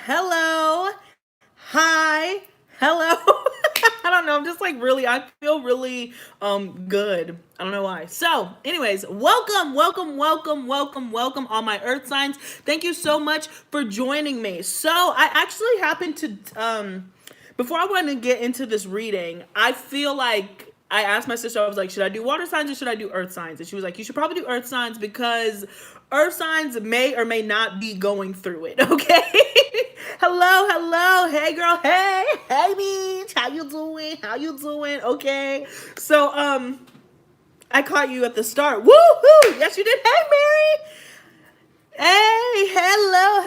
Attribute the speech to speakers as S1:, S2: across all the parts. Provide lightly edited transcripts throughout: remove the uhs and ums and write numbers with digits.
S1: Hello. Hi. Hello. I don't know. I'm just like really, I feel really good. I don't know why. So, anyways, welcome all my earth signs. Thank you so much for joining me. So, I actually happened to before I want to get into this reading, I feel like I asked my sister, I was like, should I do water signs or should I do earth signs? And she was like, you should probably do earth signs because earth signs may or may not be going through it, okay? hello. Hey girl, hey beach. How you doing? Okay. So, I caught you at the start. Woohoo! Yes, you did. Hey, Mary. Hey, hello.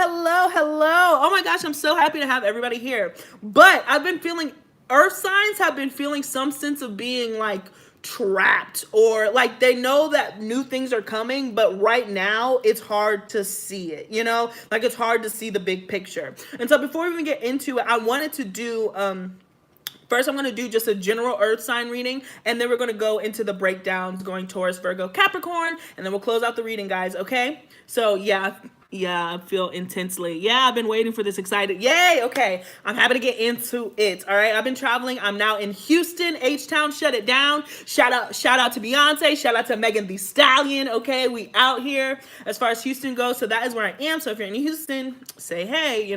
S1: Oh my gosh, I'm so happy to have everybody here. But I've been feeling, earth signs have been feeling some sense of being like trapped, or like they know that new things are coming, but right now it's hard to see it, Like it's hard to see the big picture. And so before we even get into it, I wanted to do, first, I'm going to do just a general earth sign reading, and then we're going to go into the breakdowns going Taurus, Virgo, Capricorn, and then we'll close out the reading, guys, okay? So, yeah, I feel intensely. Yeah, I've been waiting for this, excited. Yay, okay. I'm happy to get into it, all right? I've been traveling. I'm now in Houston, H-Town, shut it down. Shout out to Beyonce. Shout out to Megan Thee Stallion, okay? We out here as far as Houston goes, so that is where I am. So if you're in Houston, say hey,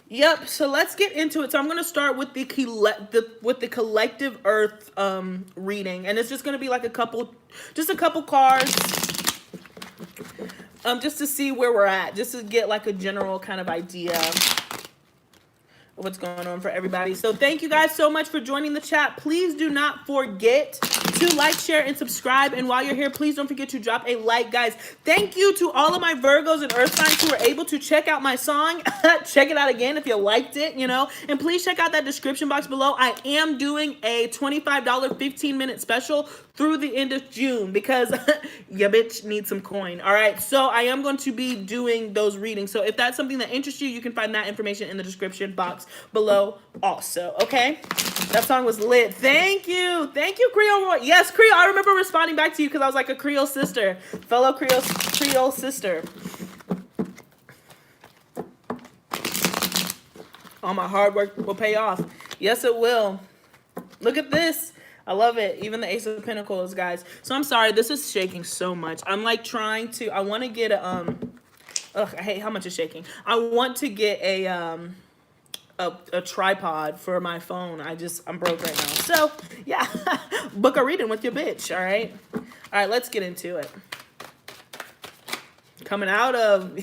S1: Yep. So let's get into it. So I'm going to start with the collective Earth reading, and it's just going to be like a couple cards, just to see where we're at, just to get like a general kind of idea what's going on for everybody. So thank you guys so much for joining the chat. Please do not forget to like, share, and subscribe. And while you're here, please don't forget to drop a like, guys. Thank you to all of my Virgos and Earth signs who were able to check out my song. Check it out again if you liked it, And please check out that description box below. I am doing a $25 15-minute special through the end of June because your bitch needs some coin. All right, so I am going to be doing those readings. So if that's something that interests you, you can find that information in the description box below also, okay? That song was lit. Thank you, Creole. Yes, Creole. I remember responding back to you because I was like a Creole sister, fellow Creole sister. All my hard work will pay off. Yes, it will. Look at this. I love it. Even the Ace of Pentacles, guys. So I'm sorry. This is shaking so much. I'm like trying to, I want to get a, I hate how much it's shaking. I want to get a tripod for my phone. I'm broke right now. So yeah, book a reading with your bitch. All right. Let's get into it. Coming out of,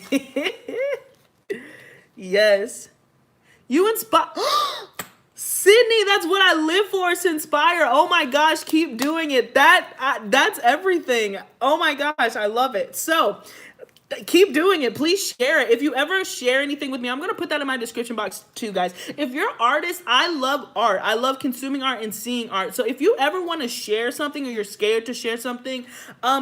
S1: yes. You inspire. Sydney, that's what I live for, to inspire. Oh my gosh, keep doing it. That's everything. Oh my gosh, I love it. So keep doing it. Please share it. If you ever share anything with me, I'm going to put that in my description box too, guys. If you're artists, I love art. I love consuming art and seeing art. So if you ever want to share something or you're scared to share something,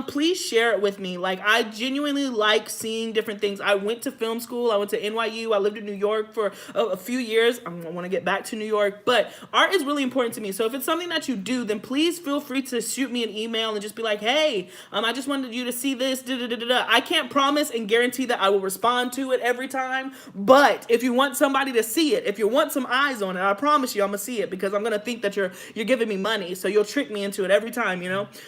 S1: please share it with me. Like, I genuinely like seeing different things. I went to film school. I went to NYU. I lived in New York for a few years. I want to get back to New York, but art is really important to me. So if it's something that you do, then please feel free to shoot me an email and just be like, hey, I just wanted you to see this. I can't promise and guarantee that I will respond to it every time, but if you want somebody to see it, if you want some eyes on it, I promise you I'm gonna see it, because I'm gonna think that you're giving me money, so you'll trick me into it every time,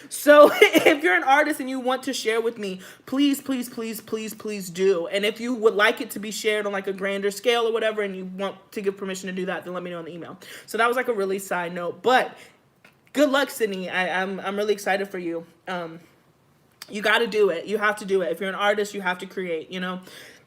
S1: So if you're an artist and you want to share with me, please do. And if you would like it to be shared on like a grander scale or whatever, and you want to give permission to do that, then let me know in the email. So that was like a really side note, but good luck, Sydney. I'm really excited for you. You got to do it. You have to do it. If you're an artist, you have to create,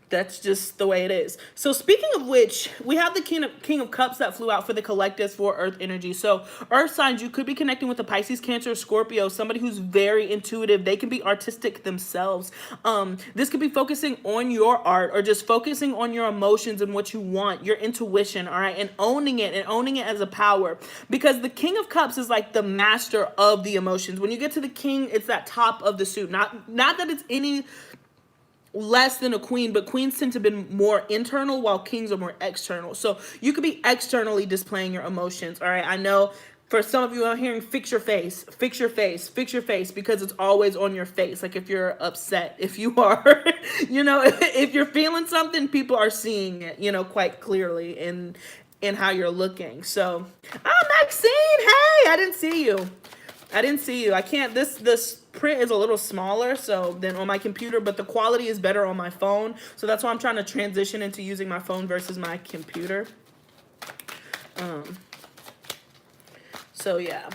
S1: That's just the way it is. So speaking of which, we have the King of Cups that flew out for the collectives for Earth energy. So Earth signs, you could be connecting with a Pisces, Cancer, Scorpio, somebody who's very intuitive. They can be artistic themselves. This could be focusing on your art or just focusing on your emotions and what you want, your intuition, all right, and owning it as a power. Because the King of Cups is like the master of the emotions. When you get to the King, it's that top of the suit. Not that it's any less than a queen, but queens tend to be more internal while kings are more external. So you could be externally displaying your emotions. All right, I know For some of you, I'm hearing fix your face, fix your face, fix your face, because it's always on your face. Like if you're upset, if you are, you know, if you're feeling something, people are seeing it, you know, quite clearly in how you're looking. So, oh, Maxine, hey, I didn't see you. I didn't see you. I can't, this print is a little smaller than on my computer, but the quality is better on my phone. So that's why I'm trying to transition into using my phone versus my computer. So yeah.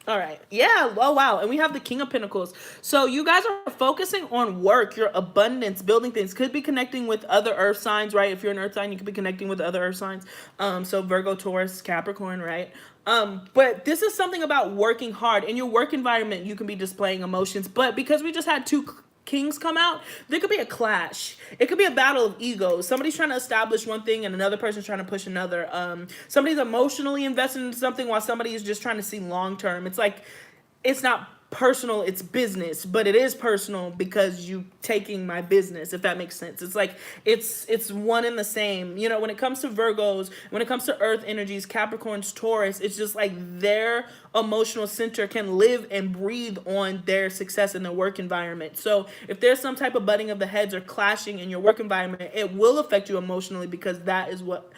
S1: All right. Yeah. Oh, wow. And we have the King of Pentacles. So you guys are focusing on work, your abundance, building things. Could be connecting with other earth signs, right? If you're an earth sign, you could be connecting with other earth signs. So Virgo, Taurus, Capricorn, right? But this is something about working hard. In your work environment, you can be displaying emotions. But because we just had two kings come out, there could be a clash. It could be a battle of egos. Somebody's trying to establish one thing and another person's trying to push another. Somebody's emotionally invested in something while somebody is just trying to see long term. It's like, it's not personal, it's business, but it is personal because you taking my business, if that makes sense. It's like it's one and the same. You know, when it comes to Virgos, when it comes to earth energies, Capricorns, Taurus, it's just like their emotional center can live and breathe on their success in their work environment. So if there's some type of butting of the heads or clashing in your work environment, it will affect you emotionally, because that is what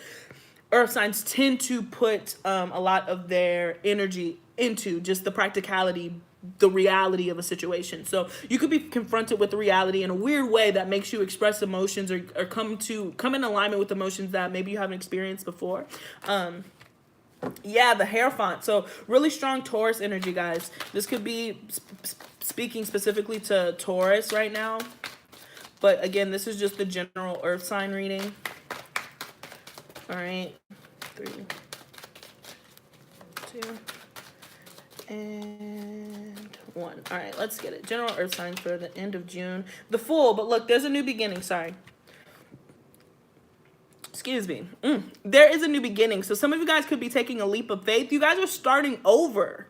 S1: earth signs tend to put a lot of their energy into, just the practicality, the reality of a situation. So you could be confronted with the reality in a weird way that makes you express emotions or come in alignment with emotions that maybe you haven't experienced before. Yeah, the hair font. So really strong Taurus energy, guys. This could be speaking specifically to Taurus right now. But again, this is just the general earth sign reading. All right. 3, 2, and 1. All right, let's get it. General earth signs for the end of June. The Fool, but look, there's a new beginning. Sorry. Excuse me. There is a new beginning. So some of you guys could be taking a leap of faith. You guys are starting over.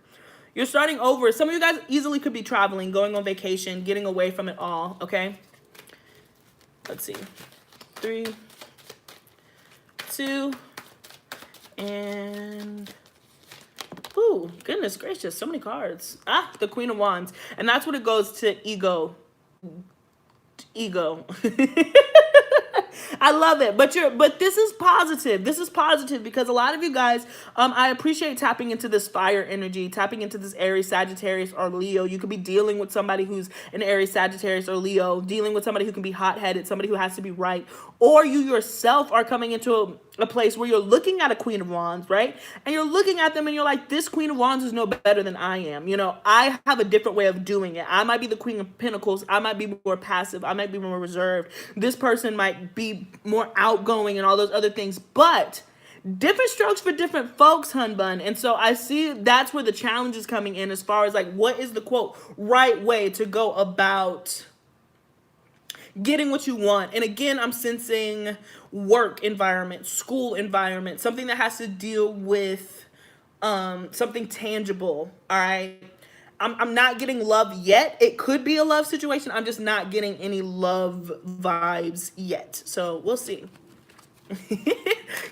S1: You're starting over. Some of you guys easily could be traveling, going on vacation, getting away from it all, okay? Let's see. 3, 2, and... ooh, goodness gracious, so many cards. Ah, the Queen of Wands. And that's what it goes to ego. Ego. I love it. But this is positive. This is positive because a lot of you guys, I appreciate tapping into this fire energy, tapping into this Aries, Sagittarius, or Leo. You could be dealing with somebody who's an Aries, Sagittarius, or Leo, dealing with somebody who can be hot-headed, somebody who has to be right. Or you yourself are coming into a place where you're looking at a Queen of Wands, right? And you're looking at them and you're like, this Queen of Wands is no better than I am. You know, I have a different way of doing it. I might be the Queen of Pentacles. I might be more passive. I might be more reserved. This person might be more outgoing and all those other things. But different strokes for different folks, hun bun. And so I see that's where the challenge is coming in as far as like, what is the quote right way to go about getting what you want. And again, I'm sensing work environment, school environment, something that has to deal with something tangible. All right. I'm not getting love yet. It could be a love situation. I'm just not getting any love vibes yet. So we'll see.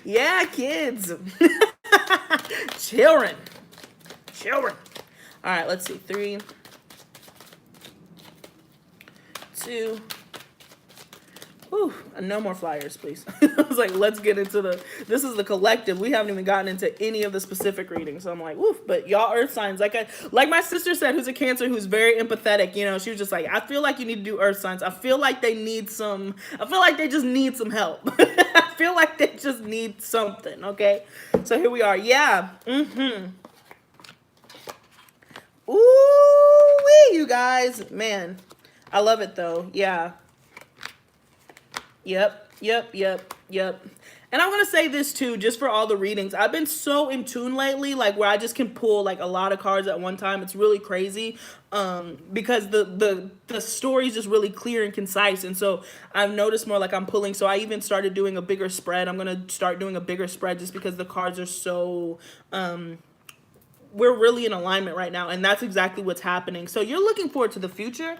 S1: Yeah, kids. Children. All right, let's see. 3, 2. Whew, no more flyers, please. I was like, let's get into this is the collective. We haven't even gotten into any of the specific readings. So I'm like, woof. But y'all earth signs, like my sister said, who's a Cancer, who's very empathetic, you know, she was just like, I feel like you need to do earth signs. I feel like they just need some help. I feel like they just need something, okay? So here we are. Yeah. Ooh-wee, you guys. Man, I love it, though. Yeah. Yep. And I'm going to say this too, just for all the readings. I've been so in tune lately, like where I just can pull like a lot of cards at one time. It's really crazy because the story is just really clear and concise. And so I've noticed more like I'm pulling. So I even started doing a bigger spread. I'm going to start doing a bigger spread just because the cards are so... we're really in alignment right now. And that's exactly what's happening. So you're looking forward to the future,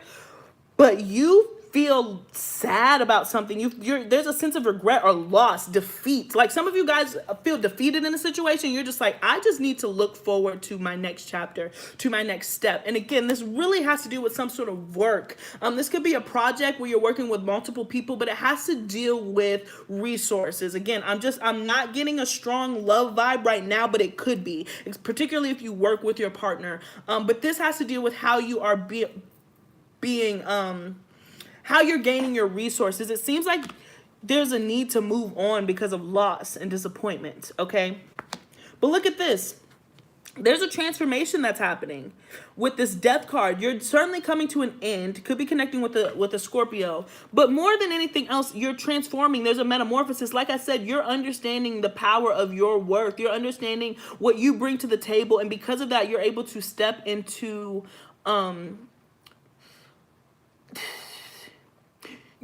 S1: but you feel sad about something. There's a sense of regret or loss, defeat. Like some of you guys feel defeated in a situation. You're just like, I just need to look forward to my next chapter, to my next step. And again, this really has to do with some sort of work. This could be a project where you're working with multiple people, but it has to deal with resources. Again, I'm not getting a strong love vibe right now, but it could be, particularly if you work with your partner. But this has to deal with how you are being how you're gaining your resources. It seems like there's a need to move on because of loss and disappointment, okay? But look at this. There's a transformation that's happening with this death card. You're certainly coming to an end. Could be connecting with a Scorpio. But more than anything else, you're transforming. There's a metamorphosis. Like I said, you're understanding the power of your worth. You're understanding what you bring to the table. And because of that, you're able to step into...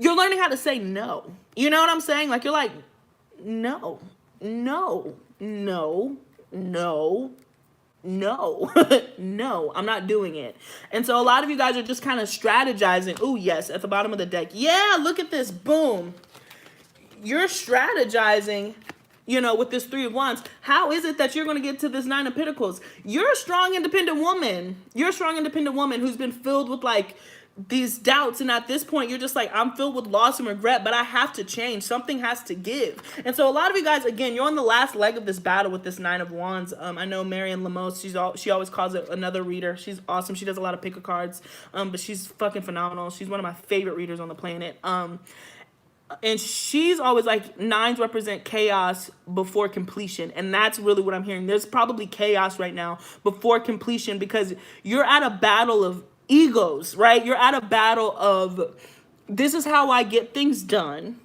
S1: you're learning how to say no. You know what I'm saying? Like, you're like, no, no, no, no, no, no, I'm not doing it. And so a lot of you guys are just kind of strategizing. Oh, yes, at the bottom of the deck. Yeah, look at this. Boom. You're strategizing, you know, with this Three of Wands. How is it that you're going to get to this Nine of Pentacles? You're a strong, independent woman. You're a strong, independent woman who's been filled with, like, these doubts, and at this point you're just like, I'm filled with loss and regret, but I have to change. Something has to give. And so a lot of you guys, again, you're on the last leg of this battle with this Nine of Wands. I know Marianne Lemos, she always calls it another reader. She's awesome. She does a lot of pick of cards, but she's fucking phenomenal. She's one of my favorite readers on the planet. And she's always like, nines represent chaos before completion. And that's really what I'm hearing. There's probably chaos right now before completion because you're at a battle of egos, right? You're at a battle of, this is how I get things done.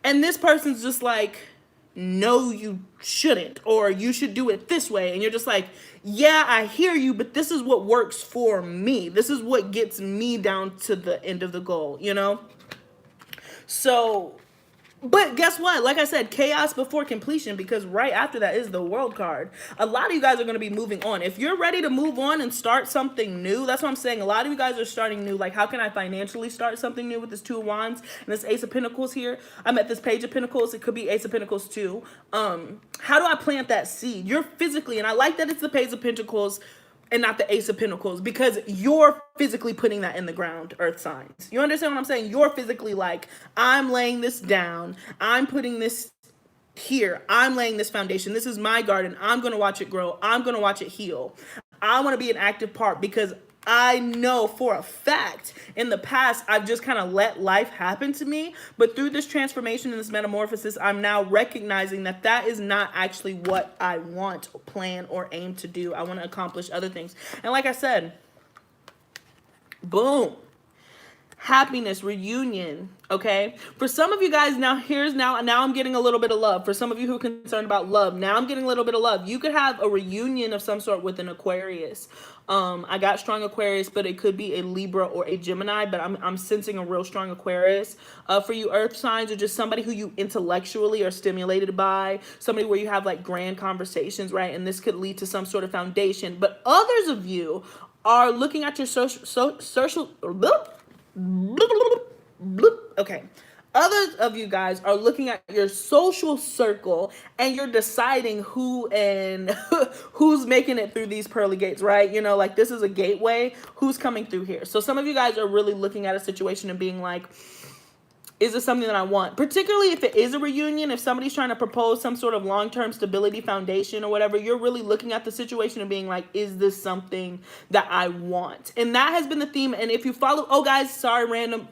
S1: And this person's just like, no, you shouldn't, or you should do it this way. And you're just like, yeah, I hear you, but this is what works for me. This is what gets me down to the end of the goal, you know? So, but guess what? Like I said, chaos before completion, because right after that is the World card. A lot of you guys are going to be moving on. If you're ready to move on and start something new, that's what I'm saying. A lot of you guys are starting new. Like, how can I financially start something new with this Two of Wands and this Ace of Pentacles here? I'm at this Page of Pentacles. It could be Ace of Pentacles too. How do I plant that seed? You're physically, and I like that it's the Page of Pentacles and not the Ace of Pentacles, because you're physically putting that in the ground, earth signs. You understand what I'm saying? You're physically like, I'm laying this down. I'm putting this here. I'm laying this foundation. This is my garden. I'm going to watch it grow. I'm going to watch it heal. I want to be an active part because I know for a fact in the past, I've just kind of let life happen to me. But through this transformation and this metamorphosis, I'm now recognizing that that is not actually what I want, or plan, or aim to do. I want to accomplish other things. And like I said, boom. Happiness, reunion, okay? For some of you guys, now I'm getting a little bit of love. For some of you who are concerned about love, now I'm getting a little bit of love. You could have a reunion of some sort with an Aquarius. I got strong Aquarius, but it could be a Libra or a Gemini, but I'm sensing a real strong Aquarius. For you earth signs, or just somebody who you intellectually are stimulated by, somebody where you have like grand conversations, right? And this could lead to some sort of foundation. But others of you are looking at your okay. Others of you guys are looking at your social circle and you're deciding who and who's making it through these pearly gates, right? You know, like this is a gateway. Who's coming through here? So some of you guys are really looking at a situation and being like, is this something that I want? Particularly if it is a reunion, if somebody's trying to propose some sort of long-term stability foundation or whatever, you're really looking at the situation and being like, is this something that I want? And that has been the theme. And if you follow, oh guys, sorry, random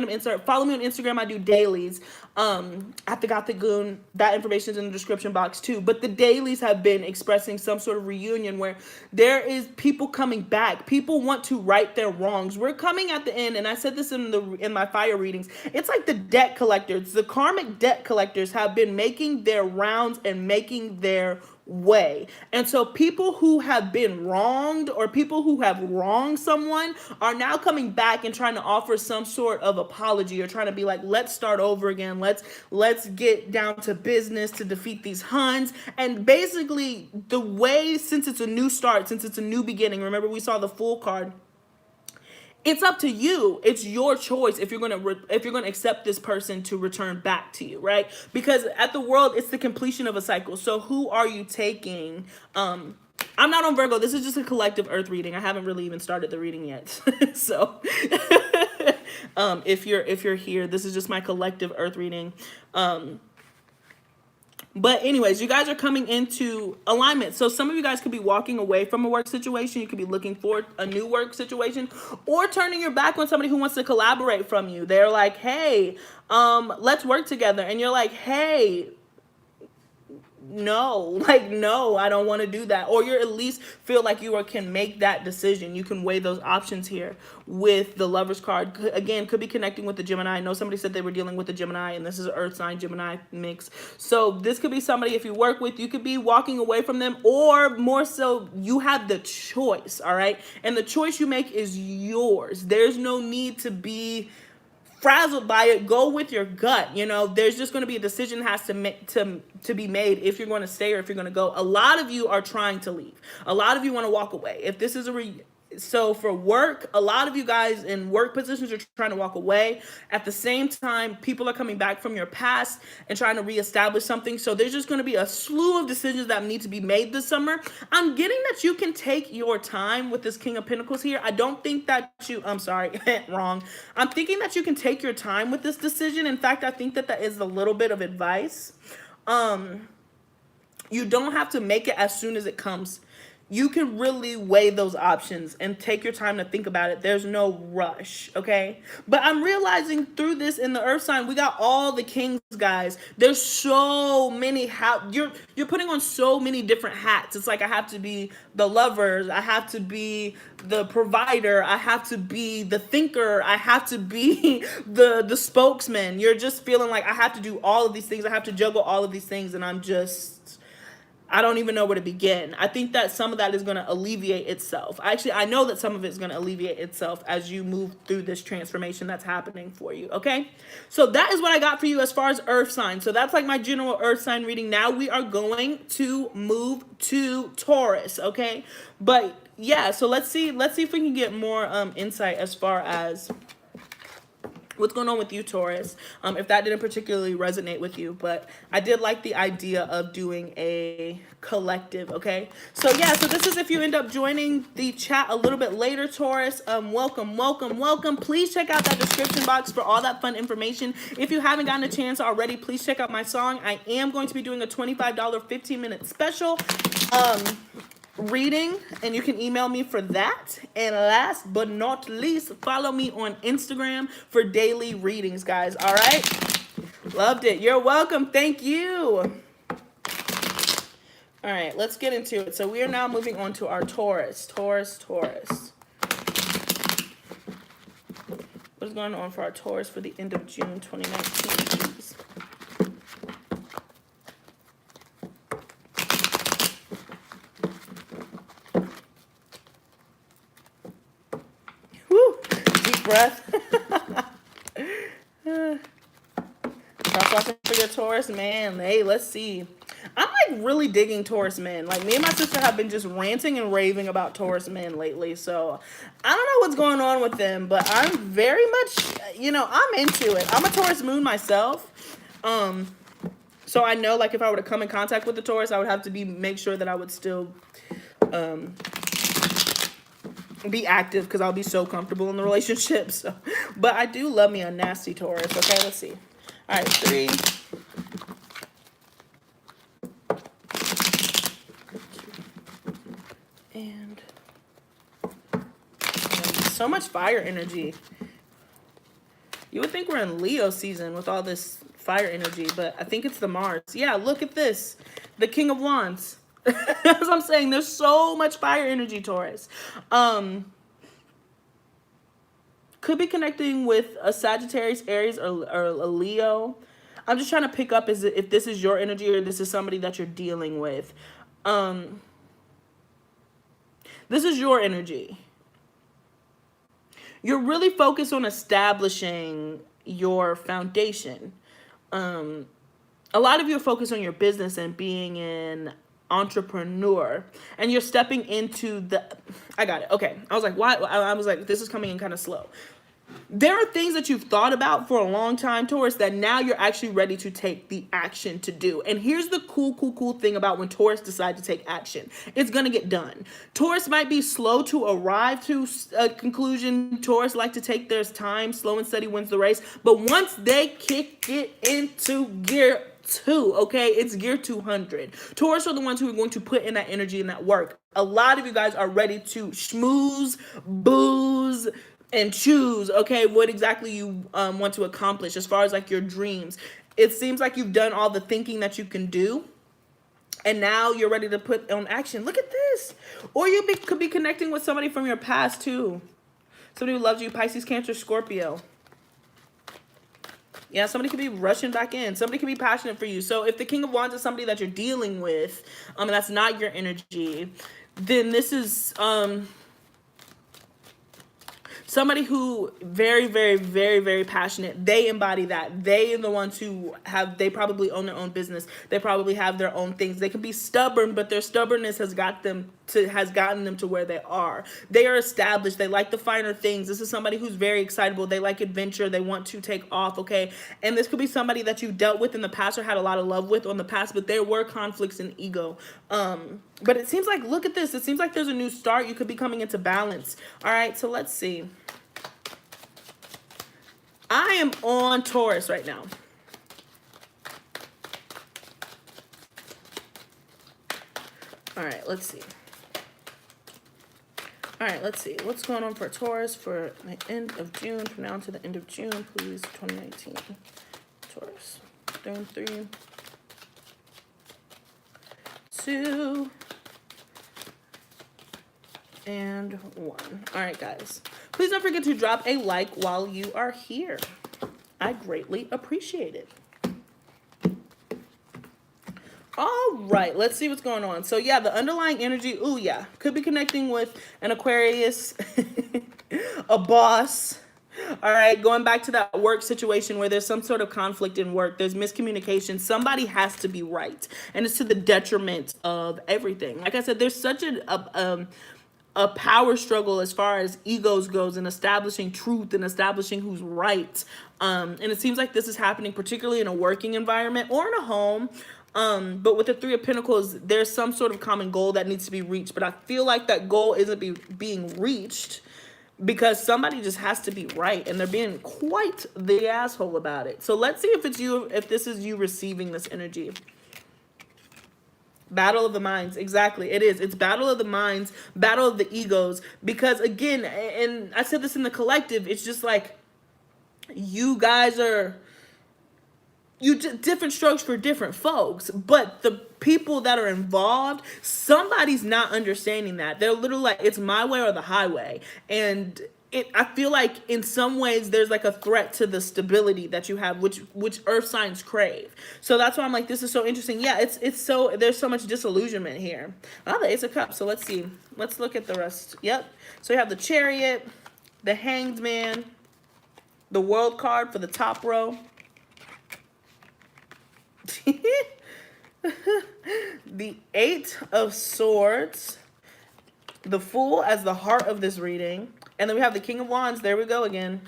S1: insert. Follow me on Instagram. I do dailies at the Gothic Goon. That information is in the description box too. But the dailies have been expressing some sort of reunion where there is people coming back. People want to right their wrongs. We're coming at the end, and I said this in my fire readings. It's like the debt collectors, the karmic debt collectors have been making their rounds and making their way. And so people who have been wronged or people who have wronged someone are now coming back and trying to offer some sort of apology, or trying to be like, let's start over again. Let's get down to business to defeat these Huns. And basically the way, since it's a new start, since it's a new beginning, remember we saw the Fool card, it's up to you. It's your choice if you're gonna accept this person to return back to you, right? Because at the world, it's the completion of a cycle. So who are you taking? I'm not on Virgo. This is just a collective Earth reading. I haven't really even started the reading yet. So if you're here, this is just my collective Earth reading. But anyways, you guys are coming into alignment. So some of you guys could be walking away from a work situation. You could be looking for a new work situation, or turning your back on somebody who wants to collaborate from you. They're like, hey, let's work together. And you're like, hey, no, I don't want to do that. Or you at least feel like you can make that decision. You can weigh those options here with the Lover's card. Again, could be connecting with the Gemini. I know somebody said they were dealing with the Gemini, and this is an Earth sign Gemini mix. So this could be somebody, if you work with, you could be walking away from them, or more so, you have the choice, all right? And the choice you make is yours. There's no need to be frazzled by it. Go with your gut. There's just going to be a decision that has to be made if you're going to stay or if you're going to go. A lot of you are trying to leave. A lot of you want to walk away. If this is so for work, a lot of you guys in work positions are trying to walk away. At the same time, people are coming back from your past and trying to reestablish something. So there's just going to be a slew of decisions that need to be made this summer. I'm getting that you can take your time with this King of Pentacles here. I don't think that I'm sorry, wrong. I'm thinking that you can take your time with this decision. In fact, I think that is a little bit of advice. You don't have to make it as soon as it comes. You can really weigh those options and take your time to think about it. There's no rush, okay? But I'm realizing through this in the Earth sign, we got all the kings, guys. There's so many you're putting on so many different hats. It's like I have to be the lover, I have to be the provider, I have to be the thinker, I have to be the spokesman. You're just feeling like I have to do all of these things. I have to juggle all of these things, and I don't even know where to begin. I think that some of that is going to alleviate itself. Actually, I know that some of it is going to alleviate itself as you move through this transformation that's happening for you, okay? So that is what I got for you as far as Earth signs. So that's like my general Earth sign reading. Now we are going to move to Taurus, okay? But yeah, so let's see if we can get more insight as far as what's going on with you, Taurus, if that didn't particularly resonate with you. But I did like the idea of doing a collective, okay? So yeah, so this is if you end up joining the chat a little bit later, Taurus. Welcome. Please check out that description box for all that fun information. If you haven't gotten a chance already, please check out my song. I am going to be doing a $25 15-minute special reading, and you can email me for that. And last but not least, follow me on Instagram for daily readings, guys. All right, loved it. You're welcome. Thank you. All right, let's get into it. So we are now moving on to our Taurus. What is going on for our Taurus for the end of June 2019, please? Breath. Stop talking for your Taurus man. Hey, let's see. I'm like really digging Taurus men. Like me and my sister have been just ranting and raving about Taurus men lately. So I don't know what's going on with them, but I'm very much, I'm into it. I'm a Taurus moon myself. So I know like if I were to come in contact with the Taurus, I would have to make sure that I would still be active, because I'll be so comfortable in the relationship. So, but I do love me a nasty Taurus. Okay, let's see. All right, 3. And so much fire energy. You would think we're in Leo season with all this fire energy, but I think it's the Mars. Yeah, look at this. The King of Wands. As I'm saying, there's so much fire energy, Taurus. Could be connecting with a Sagittarius, Aries, or a Leo. I'm just trying to pick up if this is your energy or this is somebody that you're dealing with. This is your energy. You're really focused on establishing your foundation. A lot of you are focused on your business and being in entrepreneur, and you're stepping into the, I got it. Okay. I was like, why? I was like, this is coming in kind of slow. There are things that you've thought about for a long time, Taurus, that now you're actually ready to take the action to do. And here's the cool thing about when Taurus decide to take action. It's going to get done. Taurus might be slow to arrive to a conclusion. Taurus like to take their time. Slow and steady wins the race. But once they kick it into gear 2, okay, it's gear 200. Taurus are the ones who are going to put in that energy and that work. A lot of you guys are ready to schmooze, booze, and choose, okay, what exactly you want to accomplish as far as like your dreams. It seems like you've done all the thinking that you can do, and now you're ready to put on action. Look at this. Or you could be connecting with somebody from your past too. Somebody who loves you, Pisces, Cancer, Scorpio. Yeah, somebody could be rushing back in. Somebody could be passionate for you. So if the King of Wands is somebody that you're dealing with, and that's not your energy, then this is somebody who very passionate. They embody that. They are the ones who they probably own their own business. They probably have their own things. They can be stubborn, but their stubbornness has gotten them to where they are. They are established. They like the finer things. This is somebody who's very excitable. They like adventure. They want to take off, okay? And this could be somebody that you dealt with in the past or had a lot of love with in the past, but there were conflicts and ego. But it seems like, look at this. It seems like there's a new start. You could be coming into balance. All right, so let's see. I am on Taurus right now. All right, let's see. All right, let's see. What's going on for Taurus for the end of June, from now to the end of June, please, 2019. Taurus. 3, 2, and 1. All right, guys. Please don't forget to drop a like while you are here. I greatly appreciate it. All right, let's see what's going on. So yeah, the underlying energy, ooh yeah, could be connecting with an Aquarius, a boss. All right, going back to that work situation where there's some sort of conflict in work, there's miscommunication. Somebody has to be right, and it's to the detriment of everything. Like I said, there's such a power struggle as far as egos goes, and establishing truth and establishing who's right. And it seems like this is happening particularly in a working environment or in a home. But with the 3 of Pentacles, there's some sort of common goal that needs to be reached. But I feel like that goal isn't being reached because somebody just has to be right, and they're being quite the asshole about it. So let's see if it's you, if this is you receiving this energy. Battle of the minds. Exactly. It is. It's battle of the minds, battle of the egos. Because again, and I said this in the collective, it's just like you guys are, different strokes for different folks, but the people that are involved, somebody's not understanding that. They're literally like, it's my way or the highway. And I feel like in some ways there's like a threat to the stability that you have, which earth signs crave. So that's why I'm like, this is so interesting. Yeah, it's so, there's so much disillusionment here. Oh, the Ace of Cups. So let's see. Let's look at the rest. Yep. So you have the Chariot, the Hanged Man, the World card for the top row. The 8 of Swords, the Fool as the heart of this reading, and then we have the King of Wands. There we go again.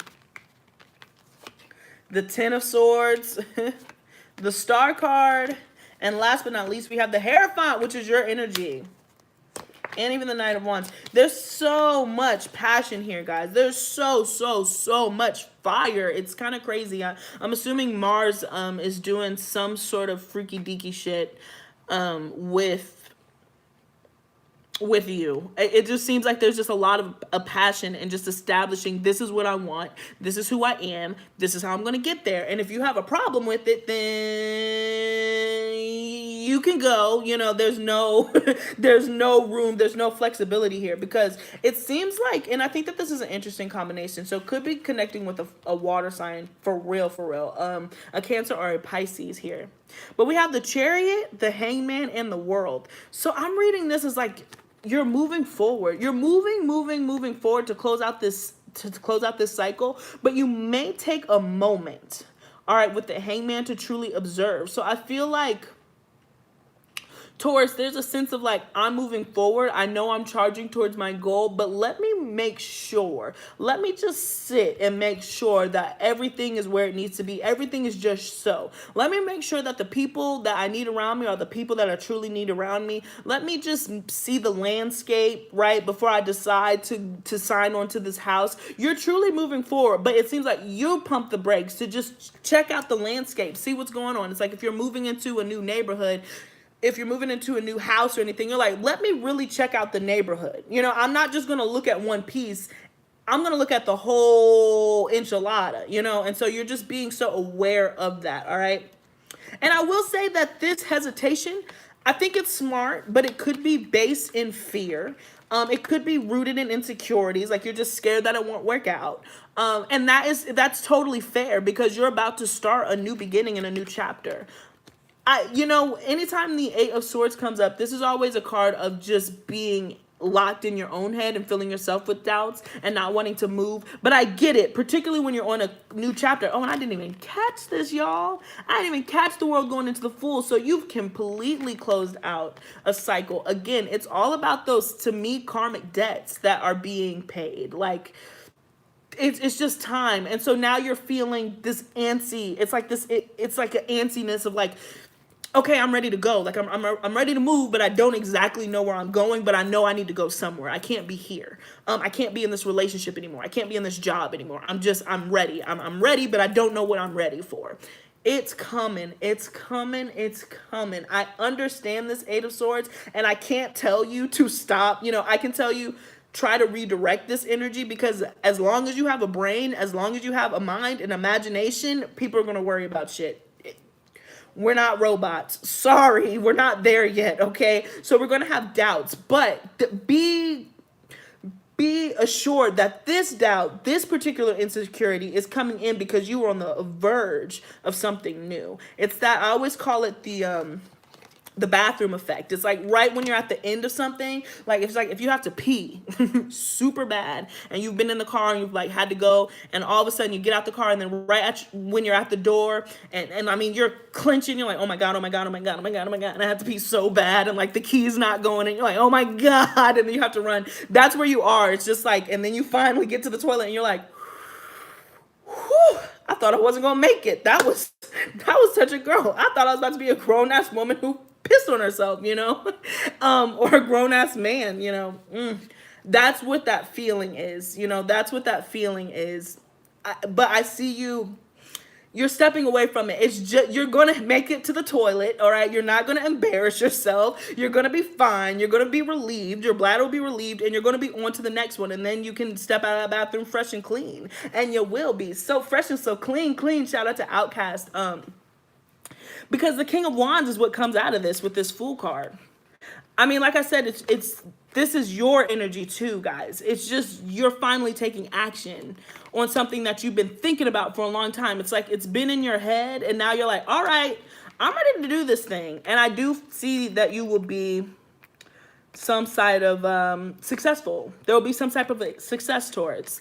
S1: The 10 of Swords, the Star card, and last but not least, we have the Hierophant, which is your energy. And even the Knight of Wands. There's so much passion here, guys. There's so much fire. It's kind of crazy. I'm assuming Mars is doing some sort of freaky deaky shit with you. It just seems like there's just a lot of passion and just establishing, this is what I want, this is who I am, this is how I'm going to get there. And if you have a problem with it, then you can go. You know, there's no there's no room, there's no flexibility here, because it seems like, and I think that this is an interesting combination, so it could be connecting with a water sign for real, a Cancer or a Pisces here. But we have the Chariot, the Hangman, and the World. So I'm reading this as like, you're moving forward. You're moving forward to close out this cycle, but you may take a moment, all right, with the Hangman to truly observe. So I feel like Taurus, there's a sense of like, I'm moving forward. I know I'm charging towards my goal, but let me make sure. Let me just sit and make sure that everything is where it needs to be. Everything is just so. Let me make sure that the people that I need around me are the people that I truly need around me. Let me just see the landscape, right, before I decide to sign on to this house. You're truly moving forward, but it seems like you pump the brakes to just check out the landscape, see what's going on. It's like if you're moving into a new neighborhood, if you're moving into a new house or anything, you're like, let me really check out the neighborhood. You know, I'm not just going to look at one piece. I'm going to look at the whole enchilada, you know? And so you're just being so aware of that, all right? And I will say that this hesitation, I think it's smart, but it could be based in fear. It could be rooted in insecurities, like you're just scared that it won't work out. And that's totally fair because you're about to start a new beginning and a new chapter. You know, anytime the Eight of Swords comes up, this is always a card of just being locked in your own head and filling yourself with doubts and not wanting to move. But I get it, particularly when you're on a new chapter. Oh, and I didn't even catch this, y'all. I didn't even catch the world going into the Fool. So you've completely closed out a cycle. Again, it's all about those, to me, karmic debts that are being paid. Like, it's just time. And so now you're feeling this antsy. It's like this, it's like an antsiness of like, okay, I'm ready to go. Like I'm ready to move, but I don't exactly know where I'm going, but I know I need to go somewhere. I can't be here. I can't be in this relationship anymore. I can't be in this job anymore. I'm ready. I'm ready, but I don't know what I'm ready for. It's coming. It's coming. It's coming. I understand this Eight of Swords, and I can't tell you to stop. You know, I can tell you, try to redirect this energy, because as long as you have a brain, as long as you have a mind and imagination, people are going to worry about shit. We're not robots. Sorry, we're not there yet, okay? So we're going to have doubts, but be assured that this doubt, this particular insecurity is coming in because you are on the verge of something new. It's that, I always call it the bathroom effect. It's like right when you're at the end of something, like it's like if you have to pee super bad and you've been in the car and you've like had to go, and all of a sudden you get out the car, and then when you're at the door, and I mean you're clenching, you're like, oh my god, oh my god, oh my god, oh my god, oh my god, and I have to pee so bad, and like the key's not going, and you're like, oh my god, and then you have to run. That's where you are. It's just like, and then you finally get to the toilet and you're like, whew, I thought I wasn't gonna make it. That was such a girl. I thought I was about to be a grown-ass woman who pissed on herself, you know, or a grown-ass man, you know. That's what that feeling is, you know. That's what that feeling is. But I see you're stepping away from it. It's just, you're gonna make it to the toilet, all right? You're not gonna embarrass yourself. You're gonna be fine. You're gonna be relieved. Your bladder will be relieved, and you're gonna be on to the next one. And then you can step out of that bathroom fresh and clean, and you will be so fresh and so clean. Shout out to Outcast. Because the King of Wands is what comes out of this with this Fool card. I mean, like I said, this is your energy too, guys. It's just you're finally taking action on something that you've been thinking about for a long time. It's like it's been in your head, and now you're like, all right, I'm ready to do this thing. And I do see that you will be some side of successful. There will be some type of success towards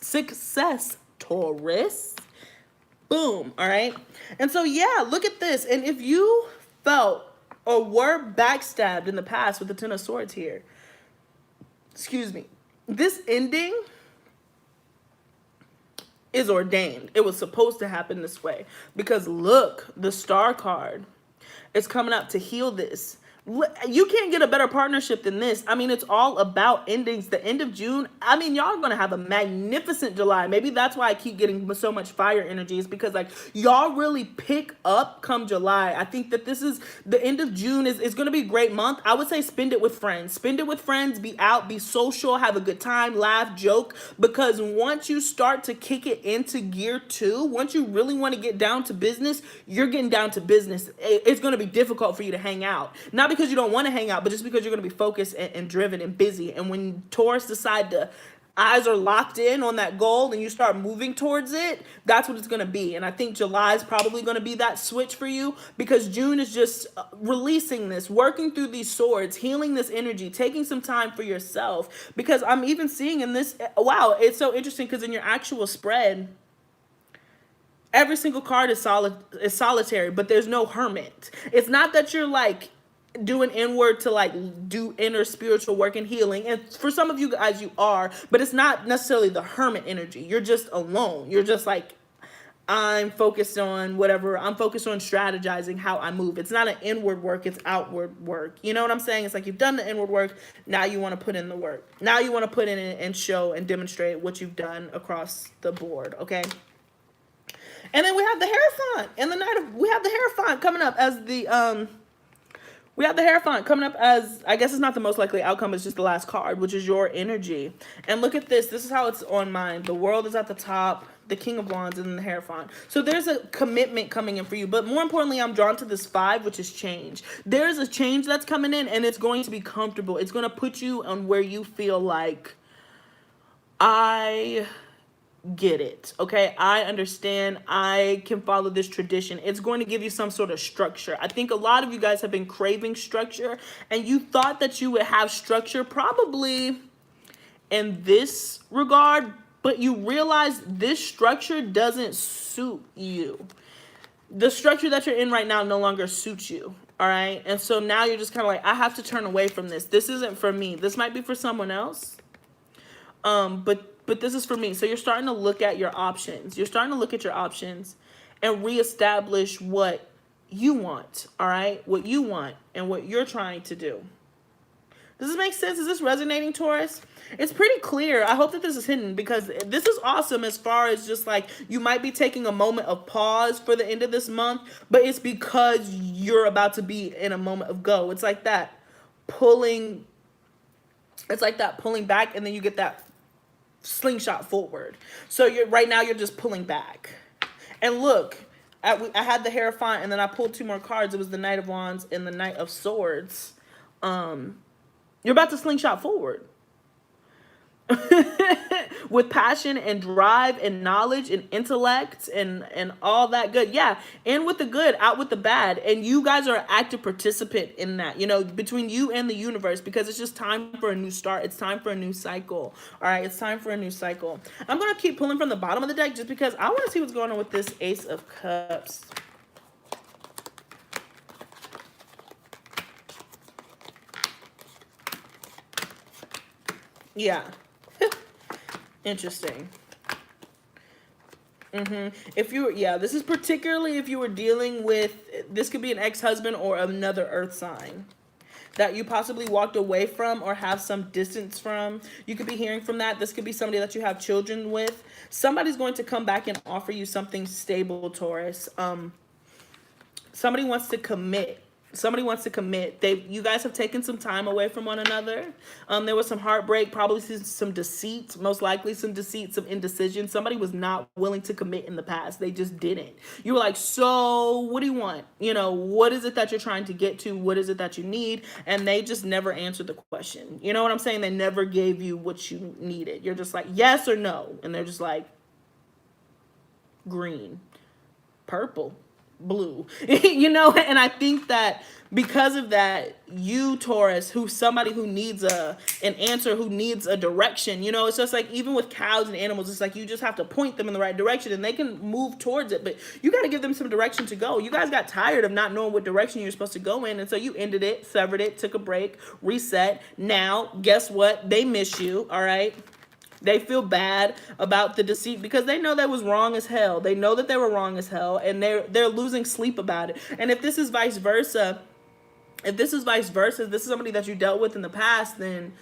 S1: Taurus. Boom. All right. And so, yeah, look at this. And if you felt or were backstabbed in the past with the Ten of Swords here, excuse me, this ending is ordained. It was supposed to happen this way, because look, the Star card is coming up to heal this. You can't get a better partnership than this. I mean, it's all about endings. The end of June, I mean, y'all are going to have a magnificent July. Maybe that's why I keep getting so much fire energies, because like y'all really pick up come July. I think that this is the end of June is going to be a great month. I would say spend it with friends. Spend it with friends. Be out, be social, have a good time, laugh, joke. Because once you start to kick it into gear 2, once you really want to get down to business, you're getting down to business. It's going to be difficult for you to hang out. Not because you don't want to hang out, but just because you're going to be focused and driven and busy. And when Taurus decide to, eyes are locked in on that goal and you start moving towards it, that's what it's going to be. And I think July is probably going to be that switch for you, because June is just releasing this, working through these swords, healing this energy, taking some time for yourself. Because I'm even seeing in this, wow, it's so interesting, because in your actual spread, every single card is solitary, but there's no hermit. It's not that you're like doing inward to like do inner spiritual work and healing. And for some of you guys, you are, but it's not necessarily the hermit energy. You're just alone. You're just like, I'm focused on whatever. I'm focused on strategizing how I move. It's not an inward work, it's outward work. You know what I'm saying? It's like you've done the inward work. Now you want to put in the work. Now you want to put in it and show and demonstrate what you've done across the board. Okay. And then we have the Hierophant and the Knight of, we have the Hierophant coming up as the, we have the Hierophant coming up as, I guess it's not the most likely outcome, it's just the last card, which is your energy. And look at this. This is how it's on mine. The World is at the top, the King of Wands, and then the Hierophant. So there's a commitment coming in for you. But more importantly, I'm drawn to this 5, which is change. There's a change that's coming in, and it's going to be comfortable. It's going to put you on where you feel like, I get it. Okay, I understand. I can follow this tradition. It's going to give you some sort of structure. I think a lot of you guys have been craving structure, and you thought that you would have structure probably in this regard, but you realize this structure doesn't suit you. The structure that you're in right now no longer suits you. All right, and so now you're just kind of like, I have to turn away from this. This isn't for me. This might be for someone else. But this is for me. So you're starting to look at your options. You're starting to look at your options and reestablish what you want, all right? What you want and what you're trying to do. Does this make sense? Is this resonating, Taurus? It's pretty clear. I hope that this is hidden because this is awesome as far as just like you might be taking a moment of pause for the end of this month, but it's because you're about to be in a moment of go. It's like that pulling, it's like that pulling back, and then you get that slingshot forward. So you're right now you're just pulling back. And look, I had the Hierophant, and then I pulled 2 more cards. It was the Knight of Wands and the Knight of Swords. You're about to slingshot forward. With passion and drive and knowledge and intellect and all that good. Yeah, and with the good, out with the bad. And you guys are an active participant in that, you know, between you and the universe, because it's just time for a new start. It's time for a new cycle. All right, it's time for a new cycle. I'm going to keep pulling from the bottom of the deck just because I want to see what's going on with this Ace of Cups. Yeah. Interesting. If you were, yeah, this is particularly if you were dealing with, this could be an ex-husband or another earth sign that you possibly walked away from or have some distance from. You could be hearing from that. This could be somebody that you have children with. Somebody's going to come back and offer you something stable, Taurus. Somebody wants to commit. Somebody wants to commit. You guys have taken some time away from one another. There was some heartbreak, probably some deceit, most likely some deceit, some indecision. Somebody was not willing to commit in the past. They just didn't. You were like, so what do you want? You know, what is it that you're trying to get to? What is it that you need? And they just never answered the question. You know what I'm saying? They never gave you what you needed. You're just like, yes or no. And they're just like, green, purple, blue. You know, and I think that because of that, you, Taurus, who's somebody who needs an answer, who needs a direction, you know, it's just like even with cows and animals, it's like you just have to point them in the right direction and they can move towards it, but you got to give them some direction to go. You guys got tired of not knowing what direction you're supposed to go in, and so you ended it, severed it, took a break, reset. Now guess what? They miss you. All right, they feel bad about the deceit because they know that was wrong as hell. They know that they were wrong as hell, and they're losing sleep about it. And if this is vice versa, this is somebody that you dealt with in the past, then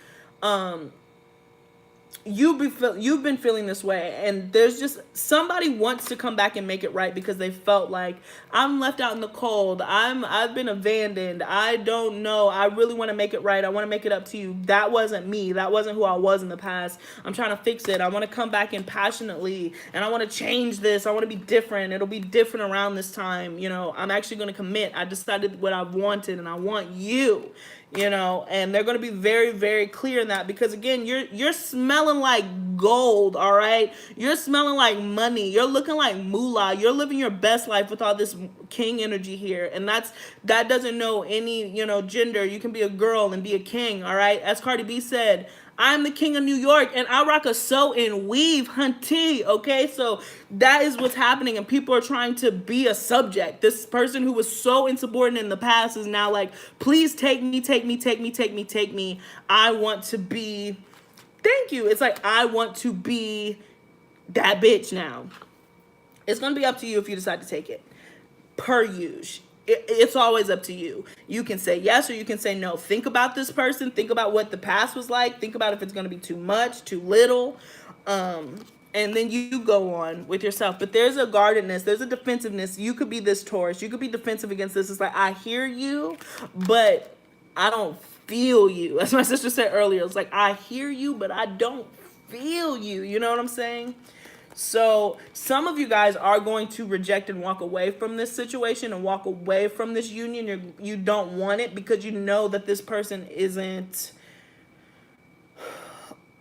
S1: you've been feeling this way, and there's just somebody wants to come back and make it right because they felt like, I'm left out in the cold, I've been abandoned, I don't know, I really want to make it right, I want to make it up to you. That wasn't me, that wasn't who I was in the past. I'm trying to fix it. I want to come back in passionately, and I want to change this. I want to be different. It'll be different around this time. You know, I'm actually going to commit. I decided what I wanted, and I want you. You know, and they're going to be very, very clear in that because, again, you're smelling like gold, all right? You're smelling like money. You're looking like moolah. You're living your best life with all this king energy here, and that doesn't know any, you know, gender. You can be a girl and be a king, all right? As Cardi B said, I'm the king of New York, and I rock a sew and weave, hunty. Okay, so that is what's happening, and people are trying to be a subject. This person who was so insubordinate in the past is now like, please take me, take me, take me, take me, take me. I want to be. Thank you. It's like, I want to be that bitch now. It's gonna be up to you if you decide to take it. Per use. It's always up to you. You can say yes or you can say no. Think about this person. Think about what the past was like. Think about if it's going to be too much, too little. And then you go on with yourself. But there's a guardedness. There's a defensiveness. You could be this Taurus. You could be defensive against this. It's like, I hear you, but I don't feel you. As my sister said earlier, it's like, I hear you, but I don't feel you. You know what I'm saying? So some of you guys are going to reject and walk away from this situation and walk away from this union. You don't want it because you know that this person isn't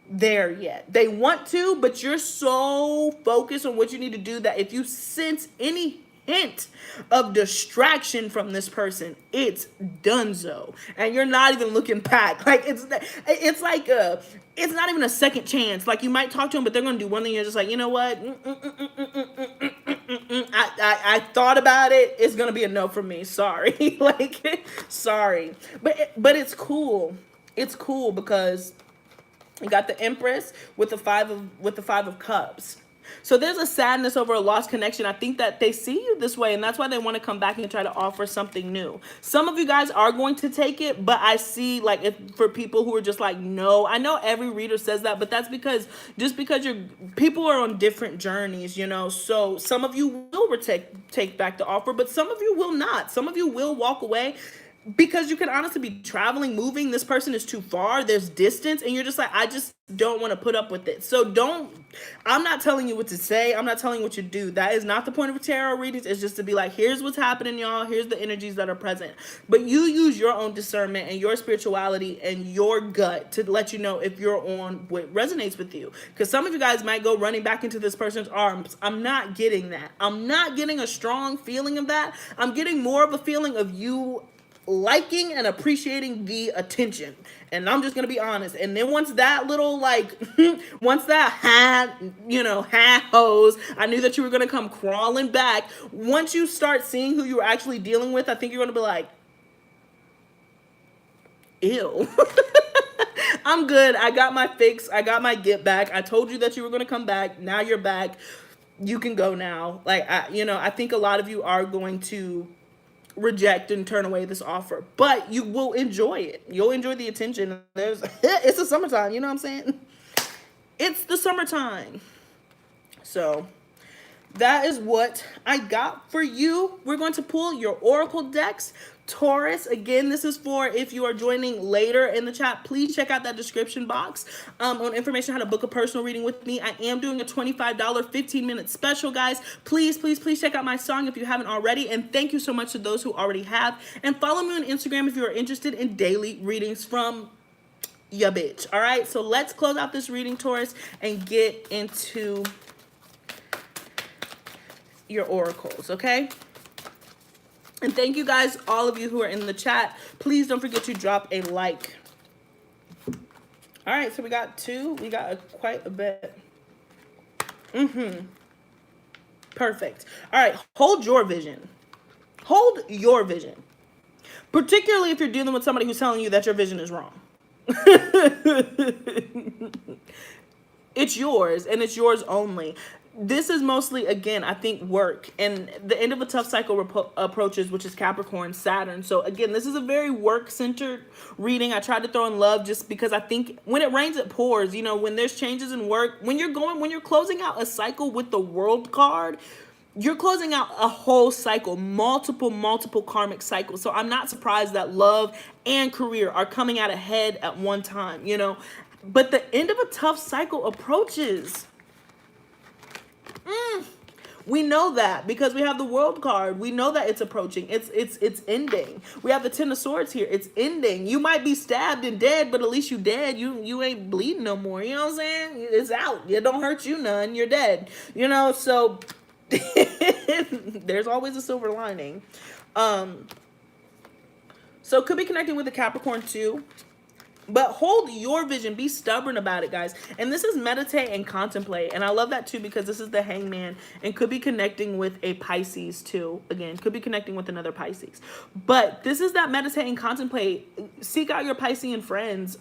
S1: there yet. They want to, but you're so focused on what you need to do that if you sense any hint of distraction from this person, it's donezo, and you're not even looking back. Like it's like it's not even a second chance. Like you might talk to them, but they're gonna do one thing. You're just like, you know what? I thought about it. It's gonna be a no from me. Sorry, like sorry, but it's cool. It's cool because you got the Empress with the five of Cups. So there's a sadness over a lost connection. I think that they see you this way, and that's why they want to come back and try to offer something new. Some of you guys are going to take it, but I see, like, if for people who are just like, no, I know every reader says that, but that's because people are on different journeys, you know. So some of you will take back the offer, but some of you will not. Some of you will walk away. Because you could honestly be traveling, moving. This person is too far. There's distance. And you're just like, I just don't want to put up with it. So I'm not telling you what to say. I'm not telling you what to do. That is not the point of a tarot readings. It's just to be like, here's what's happening, y'all. Here's the energies that are present. But you use your own discernment and your spirituality and your gut to let you know if you're on what resonates with you. Because some of you guys might go running back into this person's arms. I'm not getting that. I'm not getting a strong feeling of that. I'm getting more of a feeling of you liking and appreciating the attention, and I'm just gonna be honest. And then once that little like once that hat hose, I knew that you were gonna come crawling back. Once you start seeing who you're actually dealing with, I think you're gonna be like, ew. I'm good. I got my fix. I got my get back. I told you that you were gonna come back. Now you're back. You can go now. Like I think a lot of you are going to reject and turn away this offer, but you will enjoy it. You'll enjoy the attention. It's the summertime, you know what I'm saying? It's the summertime. So that is what I got for you. We're going to pull your oracle decks. Taurus, again, this is for if you are joining later in the chat. Please check out that description box on information how to book a personal reading with me. I am doing a $25 15-minute special, guys. Please, please, please check out my song if you haven't already. And thank you so much to those who already have. And follow me on Instagram if you are interested in daily readings from ya bitch. All right, so let's close out this reading, Taurus, and get into your oracles, okay? And thank you guys, all of you who are in the chat. Please don't forget to drop a like. All right, so we got two. We got quite a bit. Perfect. All right, hold your vision. Hold your vision. Particularly if you're dealing with somebody who's telling you that your vision is wrong. It's yours, and it's yours only. This is mostly, again, I think work. And the end of a tough cycle approaches, which is Capricorn, Saturn. So, again, this is a very work-centered reading. I tried to throw in love just because I think when it rains, it pours. You know, when there's changes in work, when you're closing out a cycle with the World card, you're closing out a whole cycle, multiple karmic cycles. So I'm not surprised that love and career are coming out ahead at one time, you know. But the end of a tough cycle approaches. We know that because we have the World card. We know that it's approaching. It's ending. We have the Ten of Swords here. It's ending. You might be stabbed and dead, but at least you dead. You ain't bleeding no more. You know what I'm saying? It's out. It don't hurt you none. You're dead. You know, so there's always a silver lining. So could be connecting with the Capricorn too. But hold your vision. Be stubborn about it, guys. And this is meditate and contemplate. And I love that too, because this is the Hangman and could be connecting with a Pisces too. Again, could be connecting with another Pisces. But this is that meditate and contemplate. Seek out your Piscean friends.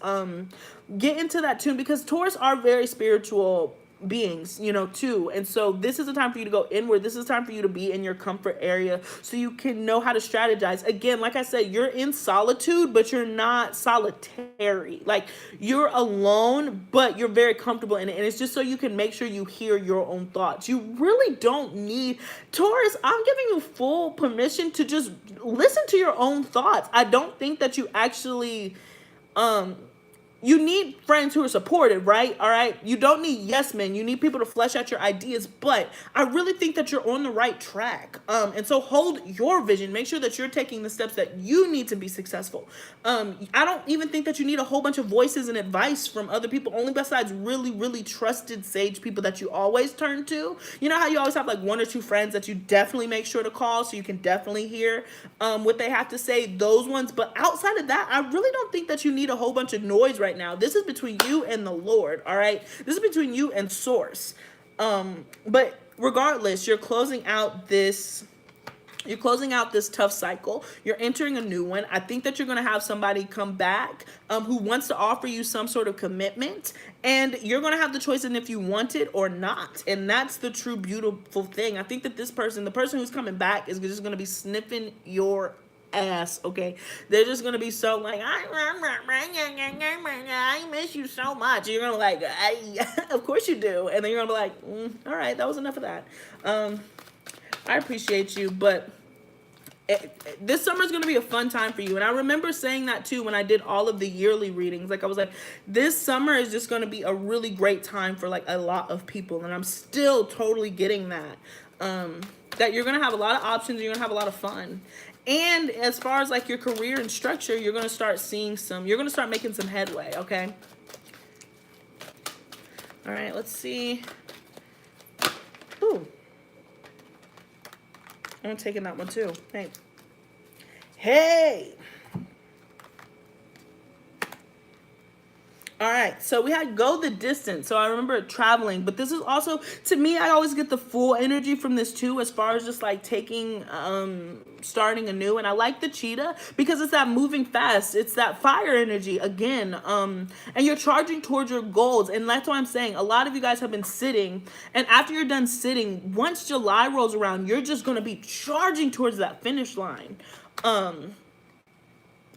S1: Get into that tune, because Taurus are very spiritual beings, you know, too. And so this is a time for you to go inward. This is a time for you to be in your comfort area so you can know how to strategize. Again, like I said, you're in solitude, but you're not solitary. Like, you're alone, but you're very comfortable in it. And it's just so you can make sure you hear your own thoughts. You really don't need, Taurus, I'm giving you full permission to just listen to your own thoughts. I don't think that you actually, you need friends who are supportive, right? All right. You don't need yes men. You need people to flesh out your ideas. But I really think that you're on the right track. And so hold your vision. Make sure that you're taking the steps that you need to be successful. I don't even think that you need a whole bunch of voices and advice from other people, only besides really, really trusted sage people that you always turn to. You know how you always have like one or two friends that you definitely make sure to call so you can definitely hear what they have to say, those ones. But outside of that, I really don't think that you need a whole bunch of noise right now. This is between you and the Lord, all right? This is between you and Source. But regardless, you're closing out this tough cycle. You're entering a new one. I think that you're going to have somebody come back who wants to offer you some sort of commitment, and you're going to have the choice in if you want it or not. And that's the true beautiful thing. I think that this person, the person who's coming back, is just going to be sniffing your ass, okay? They're just gonna be so like, I miss you so much. You're gonna like, of course you do. And then you're gonna be like, all right, that was enough of that. I appreciate you, but this summer is going to be a fun time for you. And I remember saying that too when I did all of the yearly readings. Like, I was like, this summer is just going to be a really great time for like a lot of people. And I'm still totally getting that. That you're going to have a lot of options. You're going to have a lot of fun. And as far as like your career and structure, you're going to start seeing you're going to start making some headway, okay? All right, let's see. Ooh. I'm taking that one too. Hey. Hey. All right, so we had go the distance. So I remember traveling, but this is also, to me, I always get the full energy from this too, as far as just like taking, starting anew. And I like the cheetah because it's that moving fast. It's that fire energy again. And you're charging towards your goals. And that's what I'm saying. A lot of you guys have been sitting, and after you're done sitting, once July rolls around, you're just going to be charging towards that finish line. Trying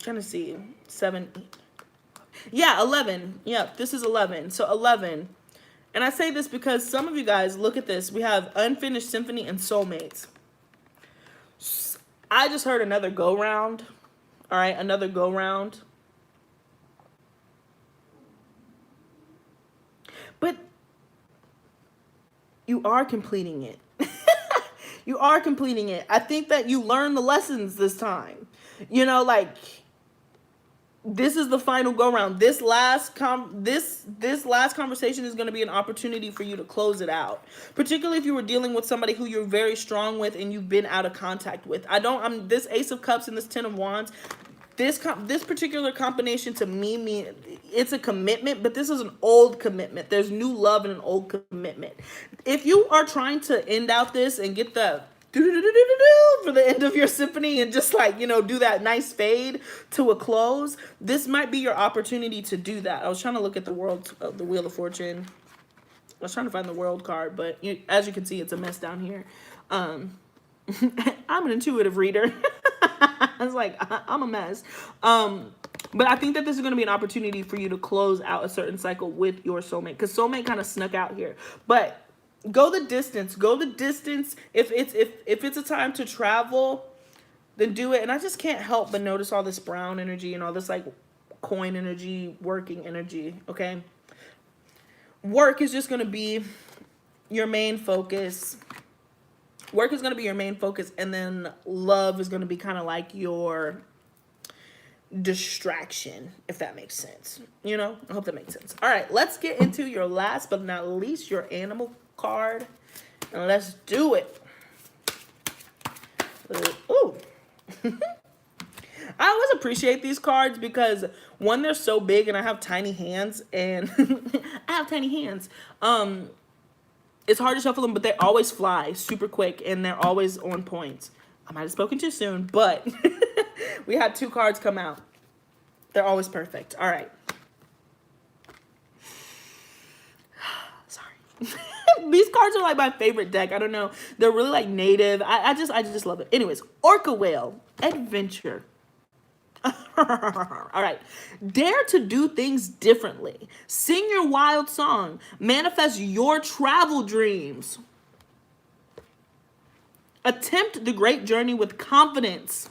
S1: to see, 7, 8. Yeah, 11. Yeah, this is 11. So 11. And I say this because some of you guys, look at this. We have Unfinished Symphony and Soulmates. I just heard another go round. All right, another go round. But you are completing it. You are completing it. I think that you learned the lessons this time. You know, like, this is the final go round. This last conversation is going to be an opportunity for you to close it out. Particularly if you were dealing with somebody who you're very strong with and you've been out of contact with. This Ace of Cups and this 10 of Wands, this particular combination to me it's a commitment, but this is an old commitment. There's new love in an old commitment. If you are trying to end out this and get the for the end of your symphony and just like, you know, do that nice fade to a close, this might be your opportunity to do that. I was trying to look at the Wheel of Fortune. I was trying to find the World card, but as you can see, it's a mess down here. I'm an intuitive reader. I was like, I'm a mess. But I think that this is going to be an opportunity for you to close out a certain cycle with your soulmate, because soulmate kind of snuck out here. But go the distance. Go the distance. If it's a time to travel, then do it. And I just can't help but notice all this brown energy and all this like coin energy, working energy, okay? Work is just going to be your main focus. Work is going to be your main focus, and then love is going to be kind of like your distraction, if that makes sense. You know, I hope that makes sense. All right, let's get into your last but not least, your animal card, and let's do it. Ooh. I always appreciate these cards because one, they're so big and I have tiny hands, and I have tiny hands. It's hard to shuffle them, but they always fly super quick and they're always on point. I might have spoken too soon, but we had 2 cards come out. They're always perfect. All right. Sorry. These cards are like my favorite deck. I don't know. They're really like native. I just love it. Anyways, Orca Whale, adventure. All right. Dare to do things differently. Sing your wild song. Manifest your travel dreams. Attempt the great journey with confidence.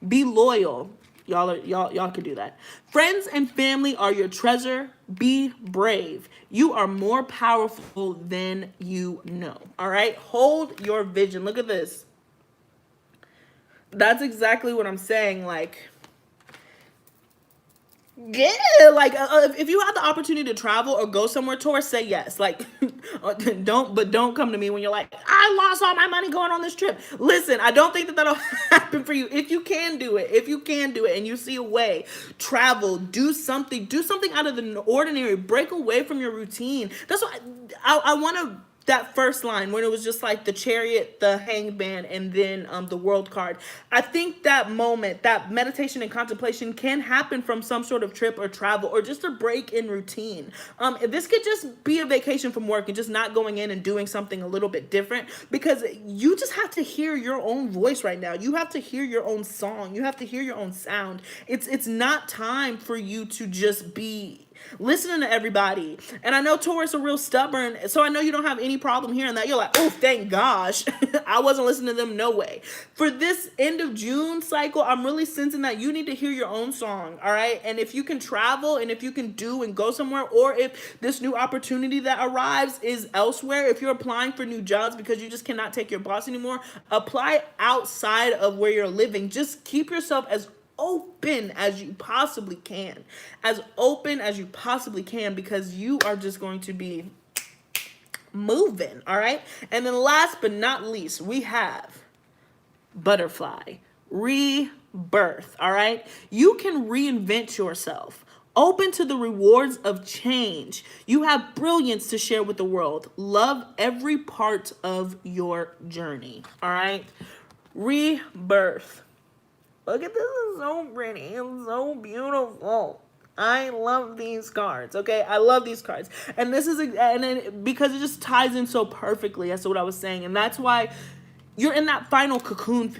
S1: Be loyal. Y'all can do that. Friends and family are your treasure. Be brave. You are more powerful than you know. All right? Hold your vision. Look at this. That's exactly what I'm saying. Like, yeah, like if you have the opportunity to travel or go somewhere, Taurus, say yes. Like, don't come to me when you're like, I lost all my money going on this trip. Listen, I don't think that that'll happen for you. If you can do it, and you see a way, travel, do something out of the ordinary, break away from your routine. That's what I want to. That first line when it was just like the Chariot, the Hanged Man, and then the World card. I think that moment, that meditation and contemplation can happen from some sort of trip or travel or just a break in routine. This could just be a vacation from work and just not going in and doing something a little bit different, because you just have to hear your own voice right now. You have to hear your own song. You have to hear your own sound. It's not time for you to just be listening to everybody. And I know Taurus are real stubborn, so I know you don't have any problem hearing that. You're like, oh, thank gosh. I wasn't listening to them, no way. For this end of June cycle, I'm really sensing that you need to hear your own song, all right? And if you can travel and if you can do and go somewhere, or if this new opportunity that arrives is elsewhere, if you're applying for new jobs because you just cannot take your boss anymore, apply outside of where you're living. Just keep yourself as open as you possibly can. As open as you possibly can, because you are just going to be moving, all right? And then last but not least, we have Butterfly, rebirth, all right? You can reinvent yourself. Open to the rewards of change. You have brilliance to share with the world. Love every part of your journey, all right? Rebirth. Look at this, is so pretty. It's so beautiful. I love these cards, okay? I love these cards. And this is, and then because it just ties in so perfectly as to what I was saying. And that's why you're in that final cocoon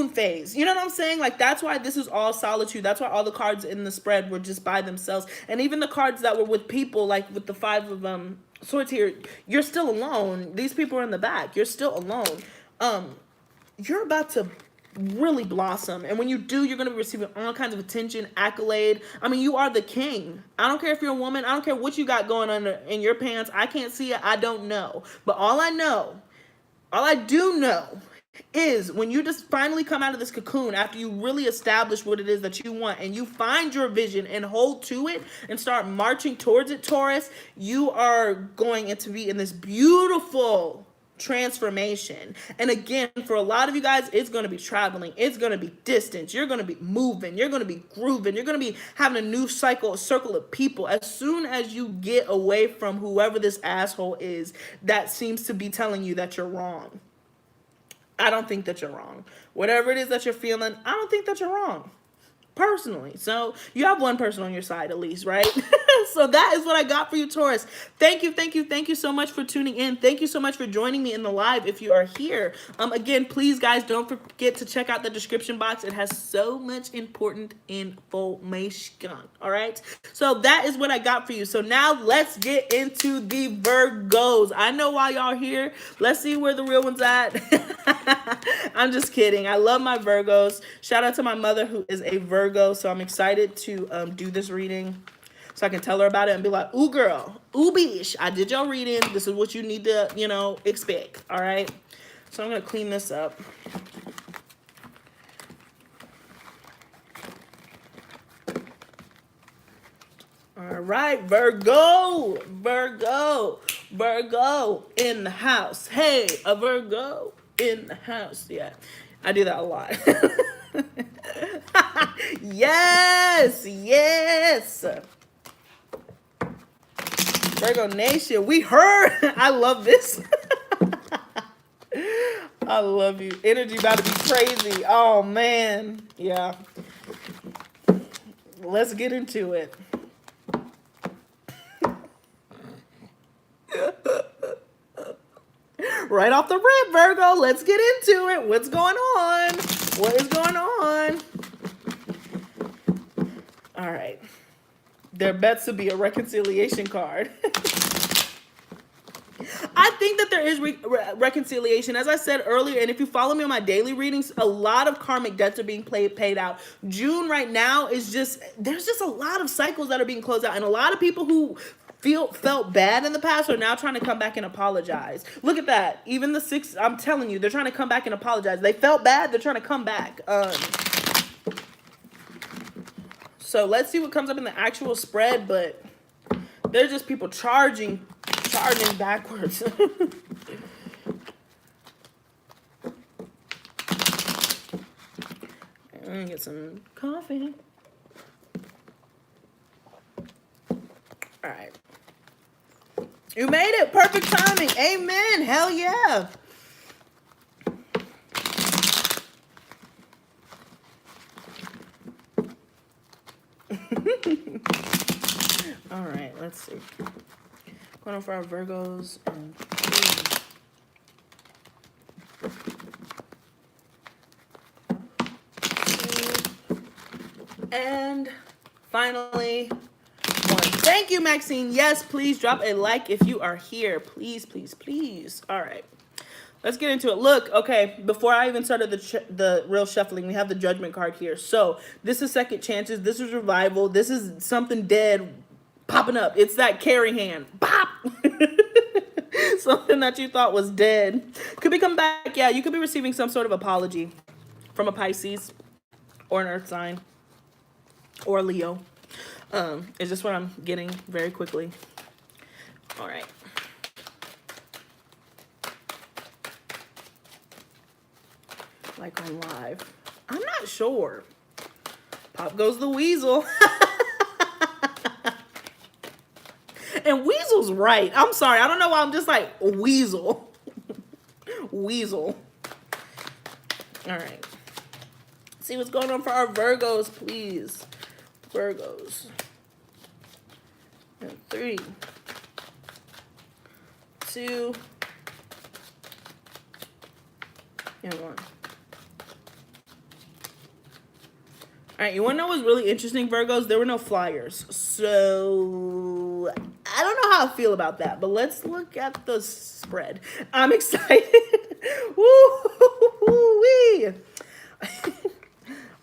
S1: phase. You know what I'm saying? Like, that's why this is all solitude. That's why all the cards in the spread were just by themselves. And even the cards that were with people, like with the 5 of swords here, you're still alone. These people are in the back. You're still alone. You're about to really blossom, and when you do, you're going to be receiving all kinds of attention, accolade. I mean, you are the king. I don't care if you're a woman. I don't care what you got going on in your pants. I can't see it. I don't know. But all I do know is when you just finally come out of this cocoon, after you really establish what it is that you want, and you find your vision and hold to it and start marching towards it, Taurus, you are going to be in this beautiful transformation. And again, for a lot of you guys, it's going to be traveling, it's going to be distance, you're going to be moving, you're going to be grooving, you're going to be having a new circle of people. As soon as you get away from whoever this asshole is that seems to be telling you that you're wrong, I don't think that you're wrong. Whatever it is that you're feeling, I don't think that you're wrong, personally. So you have one person on your side at least, right? So that is what I got for you, Taurus. Thank you so much for tuning in. Thank you so much for joining me in the live if you are here. Again, please guys, don't forget to check out the description box. It has so much important information. All right, so that is what I got for you. So now let's get into the Virgos. I know why y'all here. Let's see where the real one's at. I'm just kidding. I love my Virgos. Shout out to my mother who is a Virgo, so I'm excited to do this reading so I can tell her about it and be like, ooh girl, ooh bish, I did your reading. This is what you need to, you know, expect. All right, so I'm gonna clean this up. All right, Virgo in the house. Hey, a Virgo in the house. Yeah, I do that a lot. Yes, yes. Virgo Nation, we heard. I love this. I love you. Energy about to be crazy. Oh, man. Yeah. Let's get into it. Right off the rip, Virgo. Let's get into it. What's going on? What is going on? All right. There bets to be a reconciliation card. I think that there is reconciliation. As I said earlier, and if you follow me on my daily readings, a lot of karmic debts are being paid out. June right now is just, there's just a lot of cycles that are being closed out. And a lot of people who felt bad in the past are now trying to come back and apologize. Look at that. Even the 6, I'm telling you, they're trying to come back and apologize. They felt bad. They're trying to come back. So let's see what comes up in the actual spread, but they're just people charging backwards. And get some coffee. All right. You made it. Perfect timing. Amen. Hell yeah. All right, let's see. Going on for our Virgos. And finally, 1. Thank you, Maxine. Yes, please drop a like if you are here. Please, please, please. All right. Let's get into it. Look, okay, before I even started the real shuffling, we have the Judgment card here. So this is second chances. This is revival. This is something dead popping up. It's that carry hand. Pop! Something that you thought was dead. Could be coming back. Yeah, you could be receiving some sort of apology from a Pisces or an Earth sign or a Leo. It's just what I'm getting very quickly. All right. Like on live. I'm not sure. Pop goes the weasel. And weasel's right. I'm sorry. I don't know why I'm just like weasel. Weasel. All right. Let's see what's going on for our Virgos, please. Virgos. And 3, 2, and 1. All right, you want to know what's really interesting, Virgos? There were no flyers. So I don't know how I feel about that, but let's look at the spread. I'm excited. Woo-wee.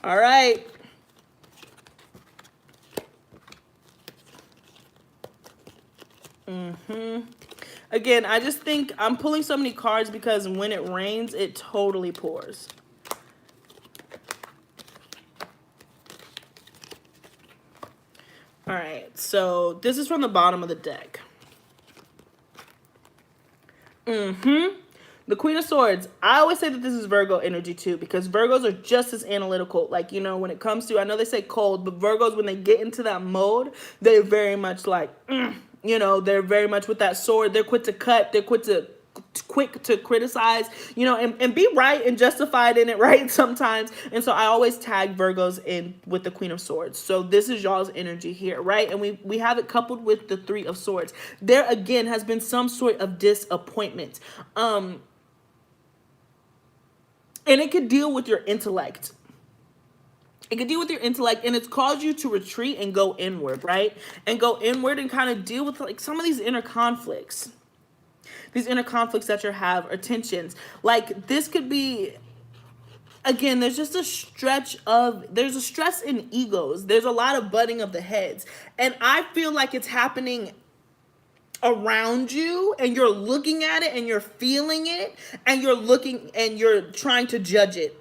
S1: All right. Again, I just think I'm pulling so many cards because when it rains, it totally pours. All right, so this is from the bottom of the deck. The Queen of Swords. I always say that this is Virgo energy too, because Virgos are just as analytical. Like, you know, when it comes to, I know they say cold, but Virgos, when they get into that mode, they're very much like, you know, they're very much with that sword. They're quick to cut. They're quick to criticize, you know, and be right and justified in it, right, sometimes. And so I always tag Virgos in with the Queen of Swords. So this is y'all's energy here, right? And we have it coupled with the 3 of Swords. There again has been some sort of disappointment. And it could deal with your intellect. It could deal with your intellect, and it's caused you to retreat and go inward, right? And go inward and kind of deal with like some of these inner conflicts. These inner conflicts that you have or tensions. Like this could be, again, there's just a there's a stress in egos. There's a lot of butting of the heads. And I feel like it's happening around you, and you're looking at it and you're feeling it, and you're trying to judge it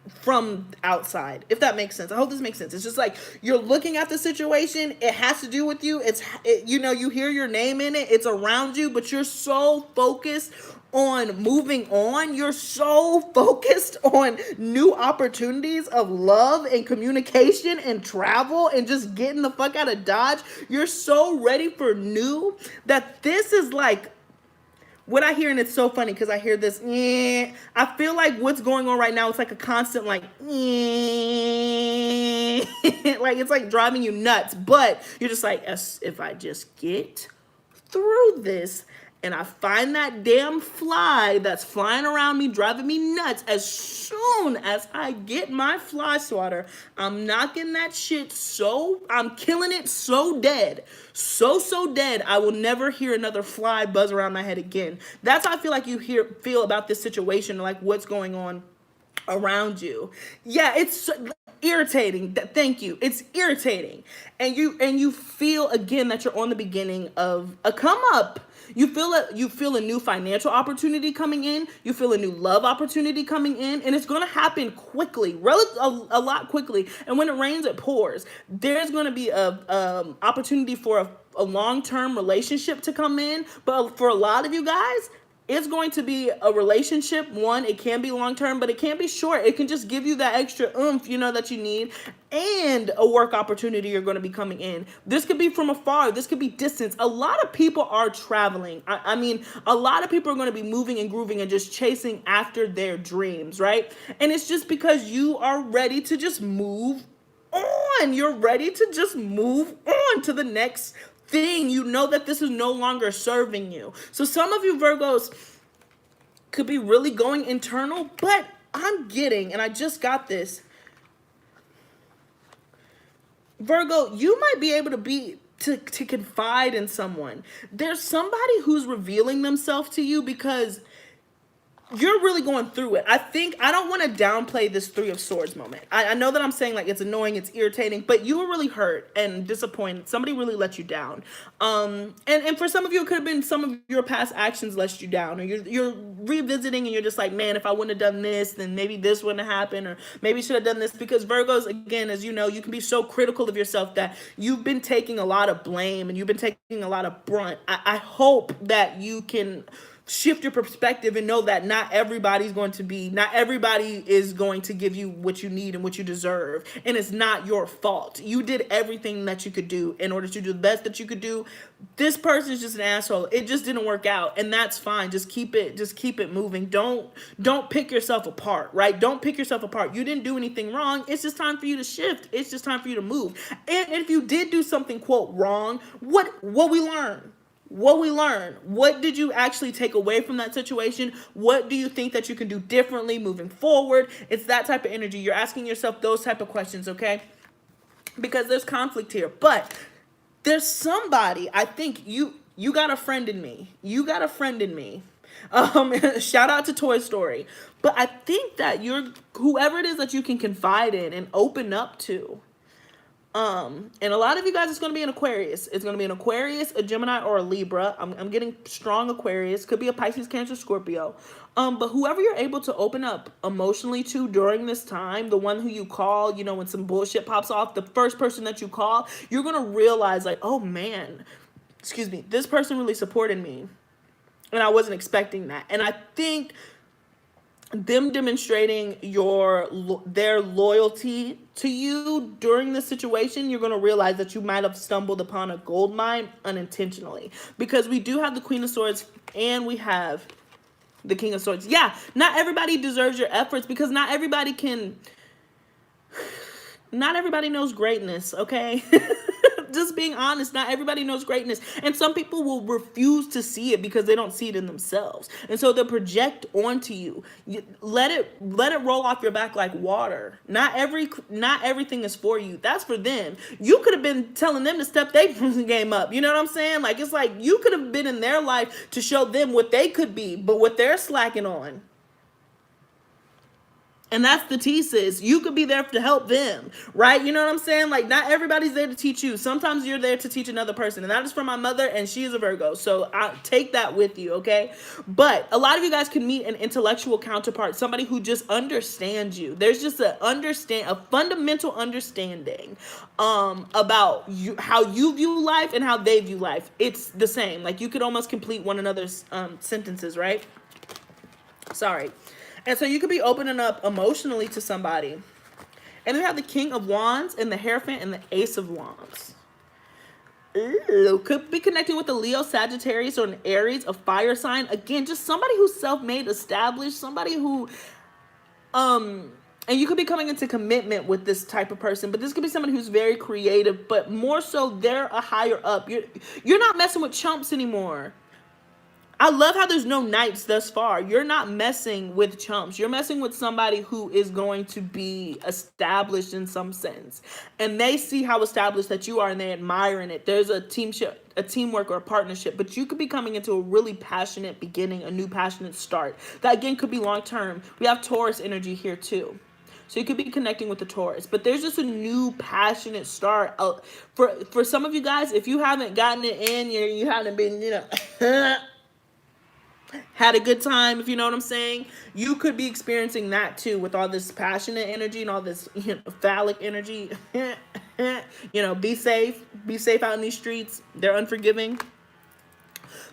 S1: from outside, if that makes sense. I hope this makes sense. It's just like you're looking at the situation. It has to do with you. You know, you hear your name in it. It's around you, but you're so focused on moving on. You're so focused on new opportunities of love and communication and travel and just getting the fuck out of Dodge. You're so ready for new that this is like what I hear, and it's so funny because I hear this, I feel like what's going on right now, it's like a constant like, like it's like driving you nuts, but you're just like, if I just get through this and I find that damn fly that's flying around me, driving me nuts, as soon as I get my fly swatter, I'm knocking that shit I'm killing it so dead. So dead, I will never hear another fly buzz around my head again. That's how I feel like you feel about this situation, like what's going on around you. Yeah, it's irritating. Thank you. It's irritating. And you feel again that you're on the beginning of a come up. You feel a new financial opportunity coming in. You feel a new love opportunity coming in, and it's going to happen quickly, a lot quickly. And when it rains, it pours. There's going to be a opportunity for a long-term relationship to come in, but for a lot of you guys, it's going to be a relationship. One, it can be long-term, but it can be short. It can just give you that extra oomph, that you need, and a work opportunity you're going to be coming in. This could be from afar. This could be distance. A lot of people are traveling. I mean, a lot of people are going to be moving and grooving and just chasing after their dreams, right? And it's just because you are ready to just move on. You're ready to just move on to the next thing. You know that this is no longer serving you. So some of you Virgos could be really going internal, but I'm getting, and I just got this, Virgo, you might be able to confide in someone. There's somebody who's revealing themselves to you because you're really going through it. I don't want to downplay this Three of Swords moment. I know that I'm saying like it's annoying, it's irritating, but you were really hurt and disappointed. Somebody really let you down. And for some of you, it could have been some of your past actions let you down, or you're revisiting and you're just like, man, if I wouldn't have done this, then maybe this wouldn't have happened, or maybe should have done this. Because Virgos, again, as you know, you can be so critical of yourself that you've been taking a lot of blame and you've been taking a lot of brunt. I hope that you can shift your perspective and know that not everybody is going to give you what you need and what you deserve, and it's not your fault. You did everything that you could do in order to do the best that you could do. This person is just an asshole. It just didn't work out, and that's fine. Just keep it moving. Don't pick yourself apart, right? Don't pick yourself apart. You didn't do anything wrong. It's just time for you to shift. It's just time for you to move. And if you did do something quote wrong, what we learn? What did you actually take away from that situation? What do you think that you can do differently moving forward? It's that type of energy. You're asking yourself those type of questions, okay? Because there's conflict here. But there's somebody, I think you got a friend in me. You got a friend in me. Shout out to Toy Story. But I think that whoever it is that you can confide in and open up to. And a lot of you guys, it's going to be an Aquarius. It's going to be an Aquarius, a Gemini, or a Libra. I'm getting strong Aquarius. Could be a Pisces, Cancer, Scorpio. But whoever you're able to open up emotionally to during this time, the one who you call, when some bullshit pops off, the first person that you call, you're going to realize like, oh man, this person really supported me. And I wasn't expecting that. And I think them demonstrating their loyalty to you during this situation, you're going to realize that you might have stumbled upon a gold mine unintentionally, because we do have the Queen of Swords and we have the King of Swords. Yeah, not everybody deserves your efforts, because not everybody knows greatness, okay? Just being honest, not everybody knows greatness. And some people will refuse to see it because they don't see it in themselves. And so they'll project onto you. Let it roll off your back like water. Not everything is for you. That's for them. You could have been telling them to step their game up. You know what I'm saying? Like, it's like you could have been in their life to show them what they could be, but what they're slacking on. And that's the thesis. You could be there to help them, right? You know what I'm saying? Like, not everybody's there to teach you. Sometimes you're there to teach another person. And that is from my mother, and she is a Virgo. So I take that with you, okay? But a lot of you guys can meet an intellectual counterpart, somebody who just understands you. There's just a fundamental understanding about how you view life and how they view life. It's the same. Like, you could almost complete one another's sentences, right? Sorry. And so you could be opening up emotionally to somebody. And then we have the King of Wands and the Hierophant and the Ace of Wands. Ooh, could be connecting with the Leo, Sagittarius, or an Aries, a fire sign. Again, just somebody who's self-made, established, somebody who, and you could be coming into commitment with this type of person, but this could be somebody who's very creative, but more so they're a higher up. You're not messing with chumps anymore. I love how there's no knights thus far. You're not messing with chumps. You're messing with somebody who is going to be established in some sense. And they see how established that you are and they're admiring it. There's a teamwork or a partnership. But you could be coming into a really passionate beginning, a new passionate start. That again could be long term. We have Taurus energy here too. So you could be connecting with the Taurus. But there's just a new passionate start. For some of you guys, if you haven't gotten it in, you haven't been, had a good time, if you know what I'm saying, you could be experiencing that too with all this passionate energy and all this phallic energy. Be safe out in these streets. They're unforgiving.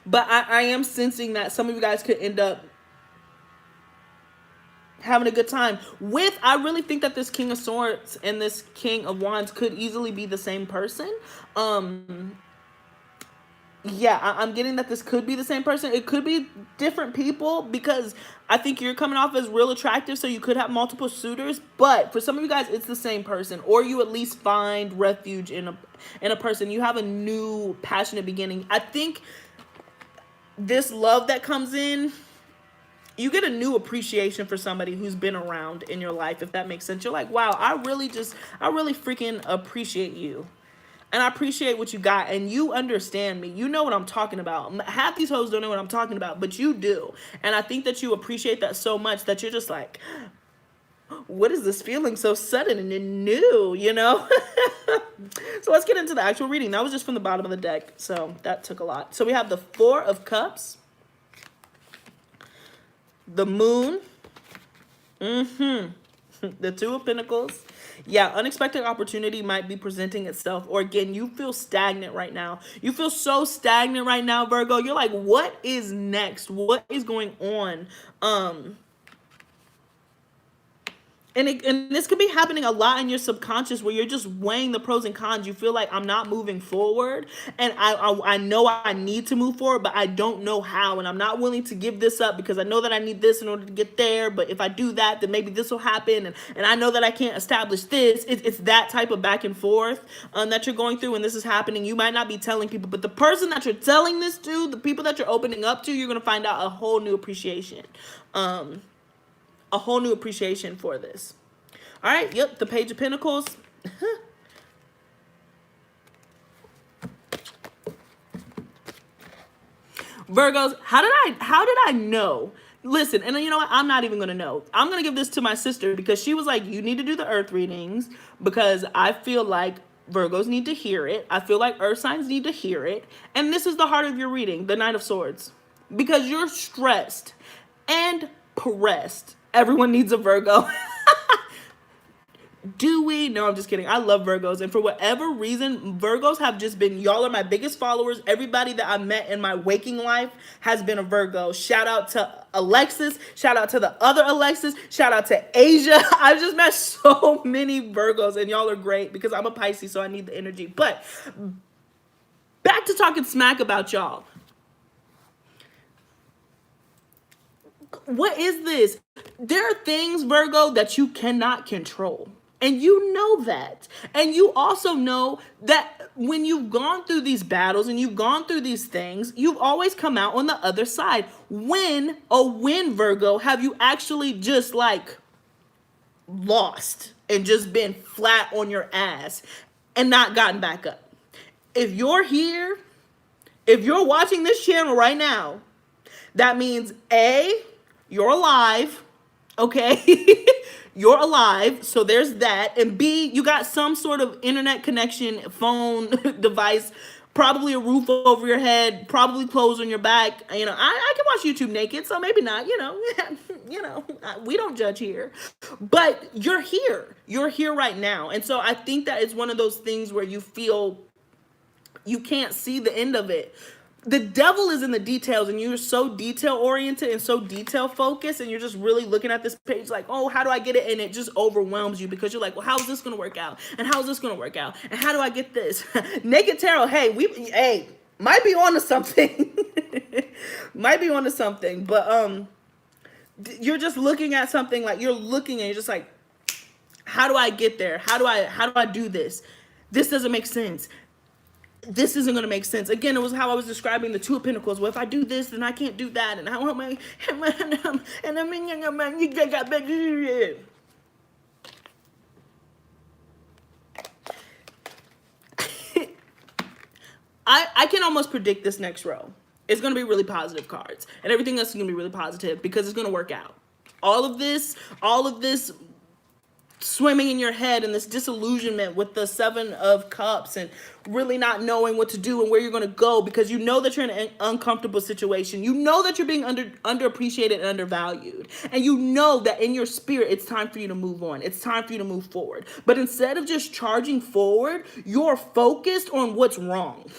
S1: But I am sensing that some of you guys could end up having a good time with, I really think that this King of Swords and this King of Wands could easily be the same person. Yeah, I'm getting that this could be the same person. It could be different people because I think you're coming off as real attractive, so you could have multiple suitors. But for some of you guys, it's the same person, or you at least find refuge in a person. You have a new passionate beginning. I think this love that comes in, you get a new appreciation for somebody who's been around in your life, if that makes sense. You're like, wow, I really freaking appreciate you. And I appreciate what you got, and you understand me. You know what I'm talking about. Half these hoes don't know what I'm talking about, but you do. And I think that you appreciate that so much that you're just like, what is this feeling so sudden and new, So let's get into the actual reading. That was just from the bottom of the deck, so that took a lot. So we have the Four of Cups, the Moon, the Two of Pentacles. Yeah, unexpected opportunity might be presenting itself. Or again, you feel stagnant right now. You feel so stagnant right now, Virgo. You're like, what is next? What is going on? And this could be happening a lot in your subconscious where you're just weighing the pros and cons. You feel like I'm not moving forward, and I know I need to move forward, but I don't know how, and I'm not willing to give this up because I know that I need this in order to get there, but if I do that, then maybe this will happen, and I know that I can't establish this. It's that type of back and forth that you're going through when this is happening. You might not be telling people, but the person that you're telling this to, the people that you're opening up to, you're going to find out a whole new appreciation. A whole new appreciation for this. All right, yep, the Page of Pentacles. Virgos, how did I know? Listen, and you know what? I'm not even going to know. I'm going to give this to my sister because she was like, you need to do the earth readings because I feel like Virgos need to hear it. I feel like earth signs need to hear it. And this is the heart of your reading, the Knight of Swords. Because you're stressed and pressed. Everyone needs a Virgo. Do we? No, I'm just kidding. I love Virgos. And for whatever reason, Virgos have just been, y'all are my biggest followers. Everybody that I met in my waking life has been a Virgo. Shout out to Alexis. Shout out to the other Alexis. Shout out to Asia. I've just met so many Virgos, and y'all are great because I'm a Pisces, so I need the energy. But back to talking smack about y'all. What is this? There are things, Virgo, that you cannot control. And you know that. And you also know that when you've gone through these battles and you've gone through these things, you've always come out on the other side. When, Virgo, have you actually just like lost and just been flat on your ass and not gotten back up? If you're here, if you're watching this channel right now, that means A, you're alive, okay? You're alive, so there's that. And B, you got some sort of internet connection, phone device, probably a roof over your head, probably clothes on your back. I can watch YouTube naked, so maybe not, we don't judge here. But you're here. You're here right now. And so I think that it's one of those things where you feel you can't see the end of it. the devil is in the details, and you're so detail oriented and so detail focused, and you're just really looking at this page like, oh, how do I get it? And it just overwhelms you because you're like, well, how is this going to work out? And how is this going to work out? And how do I get this? Naked Tarot, hey, might be on to something. Might be on to something, but you're just looking at something like you're looking and you're just like, how do I get there? How do I do this? This doesn't make sense. This isn't going to make sense. Again, it was how I was describing the Two of Pentacles. Well, if I do this, then I can't do that. And I want my, and I mean, I can almost predict this next row. It's going to be really positive cards. And everything else is going to be really positive because it's going to work out. All of this swimming in your head and this disillusionment with the Seven of Cups and really not knowing what to do and where you're going to go because you know that you're in an uncomfortable situation. You know that you're being underappreciated and undervalued. And you know that in your spirit, it's time for you to move on. It's time for you to move forward. But instead of just charging forward, you're focused on what's wrong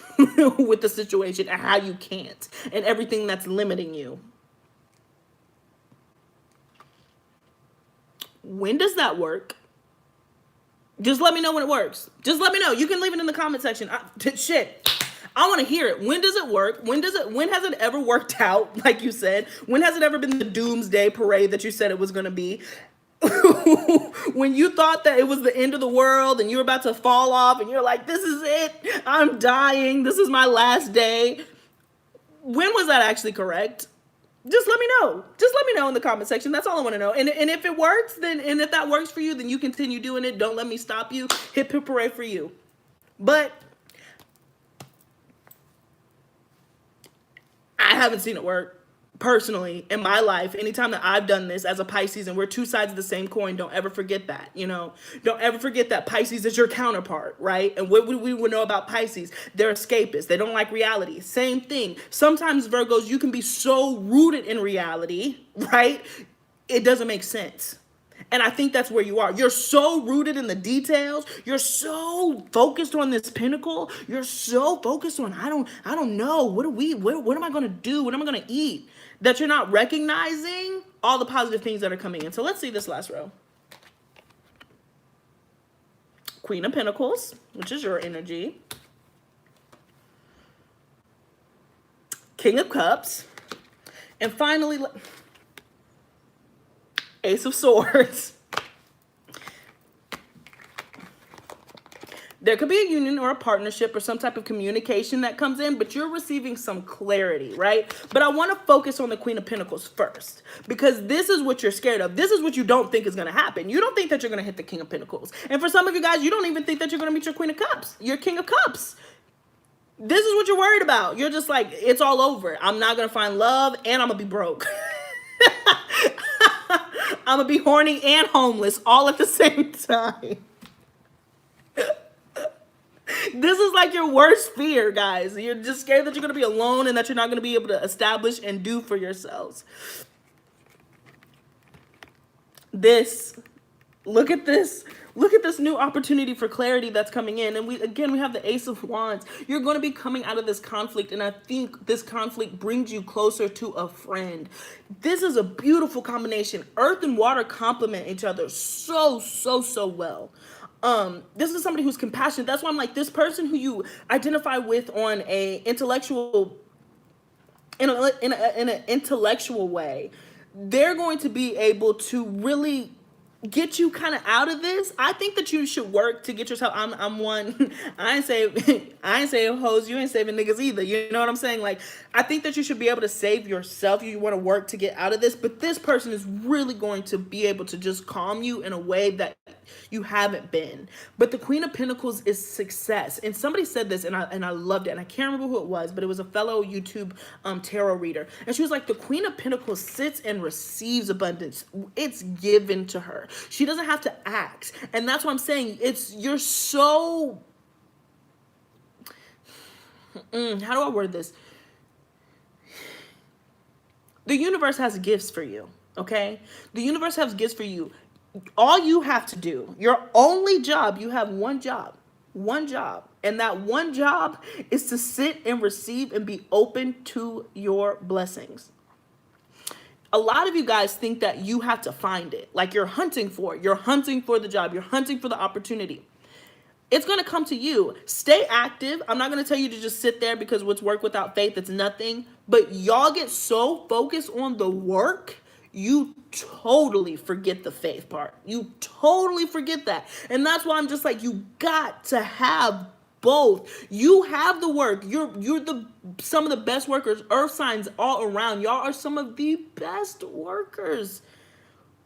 S1: with the situation and how you can't and everything that's limiting you. When does that work? Just let me know when it works. Just let me know. You can leave it in the comment section. Shit. I want to hear it. When does it work? When has it ever worked out? Like you said, when has it ever been the doomsday parade that you said it was going to be? When you thought that it was the end of the world and you were about to fall off and you're like, this is it. I'm dying. This is my last day. When was that actually correct? Just let me know. Just let me know in the comment section. That's all I want to know. And if it works, then, and if that works for you, then you continue doing it. Don't let me stop you. Hip hip hooray for you. But I haven't seen it work personally in my life. Anytime that I've done this as a Pisces, and we're two sides of the same coin, don't ever forget that, you know, don't ever forget that Pisces is your counterpart, right? And what we would know about Pisces, they're escapists. They don't like reality. Same thing. Sometimes Virgos, you can be so rooted in reality, right? It doesn't make sense. And I think that's where you are. You're so rooted in the details. You're so focused on this pinnacle. You're so focused on, I don't know. What am I going to do? What am I going to eat? That you're not recognizing all the positive things that are coming in. So let's see this last row. Queen of Pentacles, which is your energy. King of Cups. And finally, Ace of Swords. There could be a union or a partnership or some type of communication that comes in, but you're receiving some clarity, right? But I want to focus on the Queen of Pentacles first, because this is what you're scared of. This is what you don't think is going to happen. You don't think that you're going to hit the King of Pentacles. And for some of you guys, you don't even think that you're going to meet your Queen of Cups, your King of Cups. This is what you're worried about. You're just like, it's all over. I'm not going to find love, and I'm going to be broke. I'm going to be horny and homeless all at the same time. This is like your worst fear, guys. You're just scared that you're going to be alone and that you're not going to be able to establish and do for yourselves. Look at this. Look at this new opportunity for clarity that's coming in. And we have the Ace of Wands. You're going to be coming out of this conflict, and I think this conflict brings you closer to a friend. This is a beautiful combination. Earth and water complement each other so well. This is somebody who's compassionate. That's why I'm like, this person who you identify with on a intellectual, in an intellectual way, they're going to be able to really get you kind of out of this. I think that you should work to get yourself. I'm one. I ain't saying hoes. You ain't saving niggas either. You know what I'm saying? Like, I think that you should be able to save yourself. You want to work to get out of this, but this person is really going to be able to just calm you in a way that you haven't been. But the Queen of Pentacles is success. And somebody said this, and I loved it. And I can't remember who it was, but it was a fellow YouTube tarot reader. And she was like, the Queen of Pentacles sits and receives abundance. It's given to her. She doesn't have to act. And that's what I'm saying. You're so, how do I word this? The universe has gifts for you, okay? The universe has gifts for you. All you have to do, your only job, you have one job. One job. And that one job is to sit and receive and be open to your blessings. A lot of you guys think that you have to find it. Like you're hunting for it. You're hunting for the job. You're hunting for the opportunity. It's going to come to you. Stay active. I'm not going to tell you to just sit there because what's work without faith, it's nothing. But y'all get so focused on the work, you totally forget the faith part. You totally forget that. And that's why I'm just like, you got to have both. You have the work. You're the some of the best workers. Earth signs all around. Y'all are some of the best workers,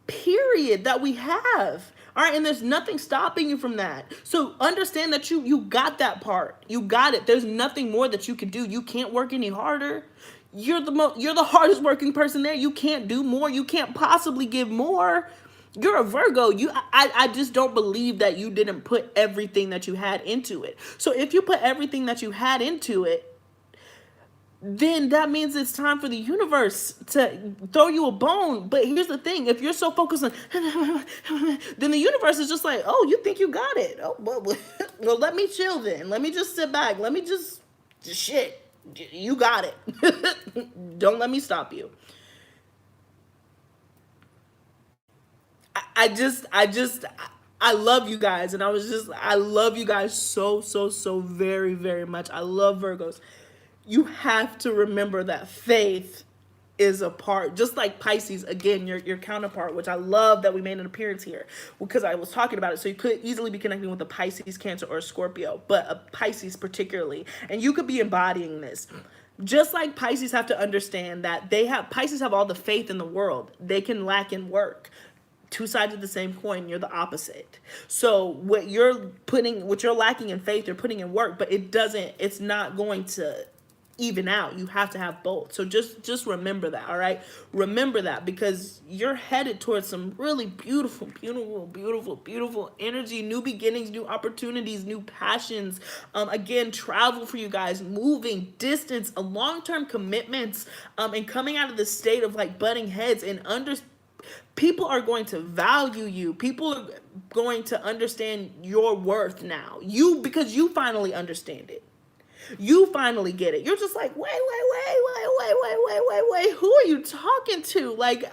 S1: period, that we have. All right, and there's nothing stopping you from that. So understand that you got that part. You got it. There's nothing more that you can do. You can't work any harder. You're the hardest working person there. You can't do more. You can't possibly give more. You're a Virgo. I just don't believe that you didn't put everything that you had into it. So if you put everything that you had into it, then that means it's time for the universe to throw you a bone. But here's the thing. If you're so focused on, then the universe is just like, oh, you think you got it. Oh, well, let me chill then. Let me just sit back. Let me just shit. You got it. Don't let me stop you. I love you guys. And I love you guys so very, very much. I love Virgos. You have to remember that faith is a part, just like Pisces, again, your counterpart, which I love that we made an appearance here because I was talking about it. So you could easily be connecting with a Pisces, Cancer, or a Scorpio, but a Pisces particularly. And you could be embodying this. Just like Pisces have to understand that Pisces have all the faith in the world. They can lack in work. Two sides of the same coin, you're the opposite. So what you're lacking in faith, you're putting in work, but it's not going to even out. You have to have both. So just remember that, all right? Remember that, because you're headed towards some really beautiful energy, new beginnings, new opportunities, new passions. Again, travel for you guys, moving, distance, a long-term commitments, and coming out of the state of like butting heads and people are going to value you. People are going to understand your worth now. Because you finally understand it. You finally get it. You're just like, wait. Who are you talking to? Like,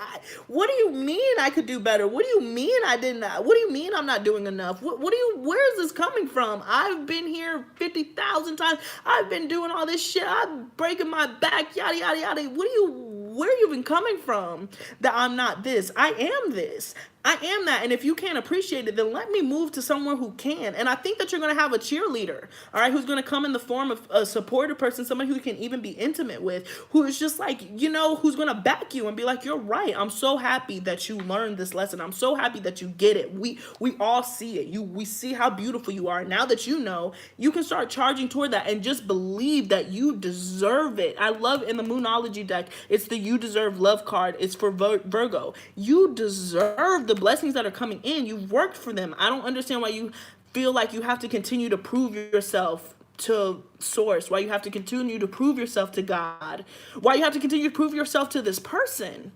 S1: what do you mean I could do better? What do you mean I didn't? What do you mean I'm not doing enough? Where is this coming from? I've been here 50,000 times. I've been doing all this shit. I'm breaking my back, yada, yada, yada. Where are you even coming from that I'm not this? I am this. I am that. And if you can't appreciate it, then let me move to someone who can. And I think that you're going to have a cheerleader, all right, who's going to come in the form of a supportive person, someone who you can even be intimate with, who is just like, who's going to back you and be like, you're right. I'm so happy that you learned this lesson. I'm so happy that you get it. We all see it. We see how beautiful you are. Now that you know, you can start charging toward that and just believe that you deserve it. I love in the Moonology deck, it's the You Deserve Love card. It's for Virgo. You deserve the blessings that are coming in. You've worked for them. I don't understand why you feel like you have to continue to prove yourself to source, why you have to continue to prove yourself to God, why you have to continue to prove yourself to this person,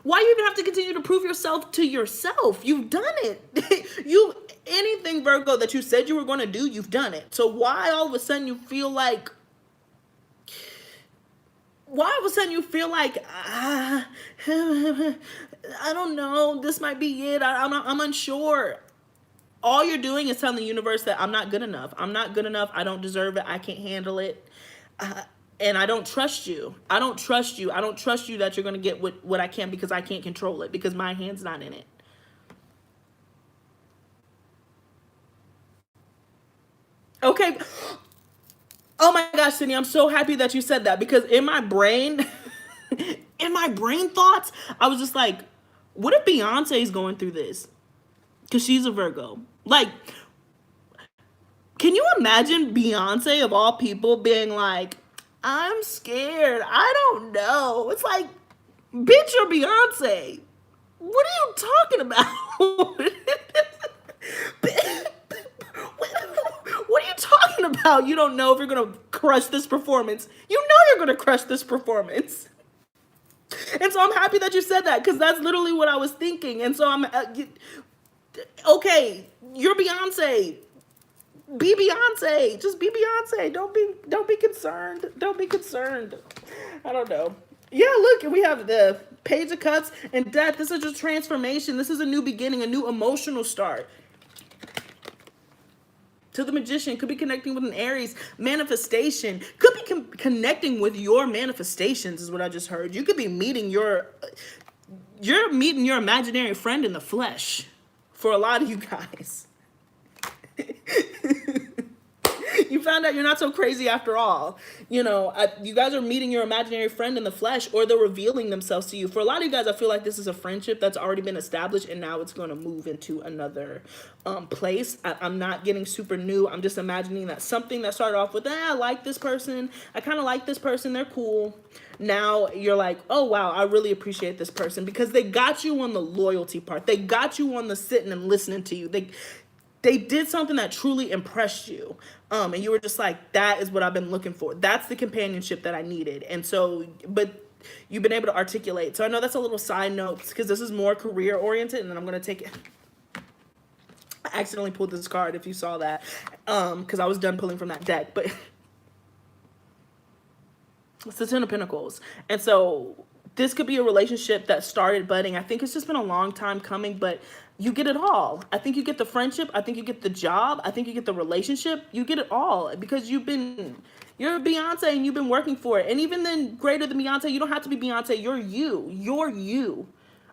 S1: why you even have to continue to prove yourself to yourself. You've done it. Anything, Virgo, that you said you were going to do, you've done it. So why all of a sudden you feel like I don't know, this might be it. I'm unsure. All you're doing is telling the universe that I'm not good enough. I'm not good enough. I don't deserve it. I can't handle it. And I don't trust you. I don't trust you. I don't trust you that you're going to get what I can, because I can't control it, because my hand's not in it. Okay. Oh my gosh, Sydney, I'm so happy that you said that, because in my brain, thoughts, I was just like, what if Beyonce's going through this? Because she's a Virgo. Like, can you imagine Beyonce, of all people, being like, I'm scared. I don't know. It's like, bitch, you're Beyonce. What are you talking about? What are you talking about? You don't know if you're going to crush this performance. You know you're going to crush this performance. And so I'm happy that you said that, because that's literally what I was thinking. And so I'm, okay, you're Beyonce. Be Beyonce. Just be Beyonce. Don't be concerned. Don't be concerned. I don't know. Yeah, look, we have the Page of Cups and Death. This is just transformation. This is a new beginning, a new emotional start. To the Magician, could be connecting with an Aries. Manifestation. Could be connecting with your manifestations is what I just heard. You could be meeting you're meeting your imaginary friend in the flesh for a lot of you guys. You found out you're not so crazy after all. You know, you guys are meeting your imaginary friend in the flesh, or they're revealing themselves to you. For a lot of you guys, I feel like this is a friendship that's already been established, and now it's going to move into another place. I'm not getting super new. I'm just imagining that something that started off with, I like this person. I kind of like this person. They're cool. Now you're like, oh, wow, I really appreciate this person because they got you on the loyalty part. They got you on the sitting and listening to you. They did something that truly impressed you. And you were just like, that is what I've been looking for. That's the companionship that I needed. And so, but you've been able to articulate. So I know that's a little side note because this is more career oriented, and then I'm going to take it. I accidentally pulled this card if you saw that, because I was done pulling from that deck. But it's the Ten of Pentacles. And so this could be a relationship that started budding. I think it's just been a long time coming, but you get it all. I think you get the friendship. I think you get the job. I think you get the relationship. You get it all because you're Beyonce and you've been working for it. And even then, greater than Beyonce, you don't have to be Beyonce. You're you. You're you.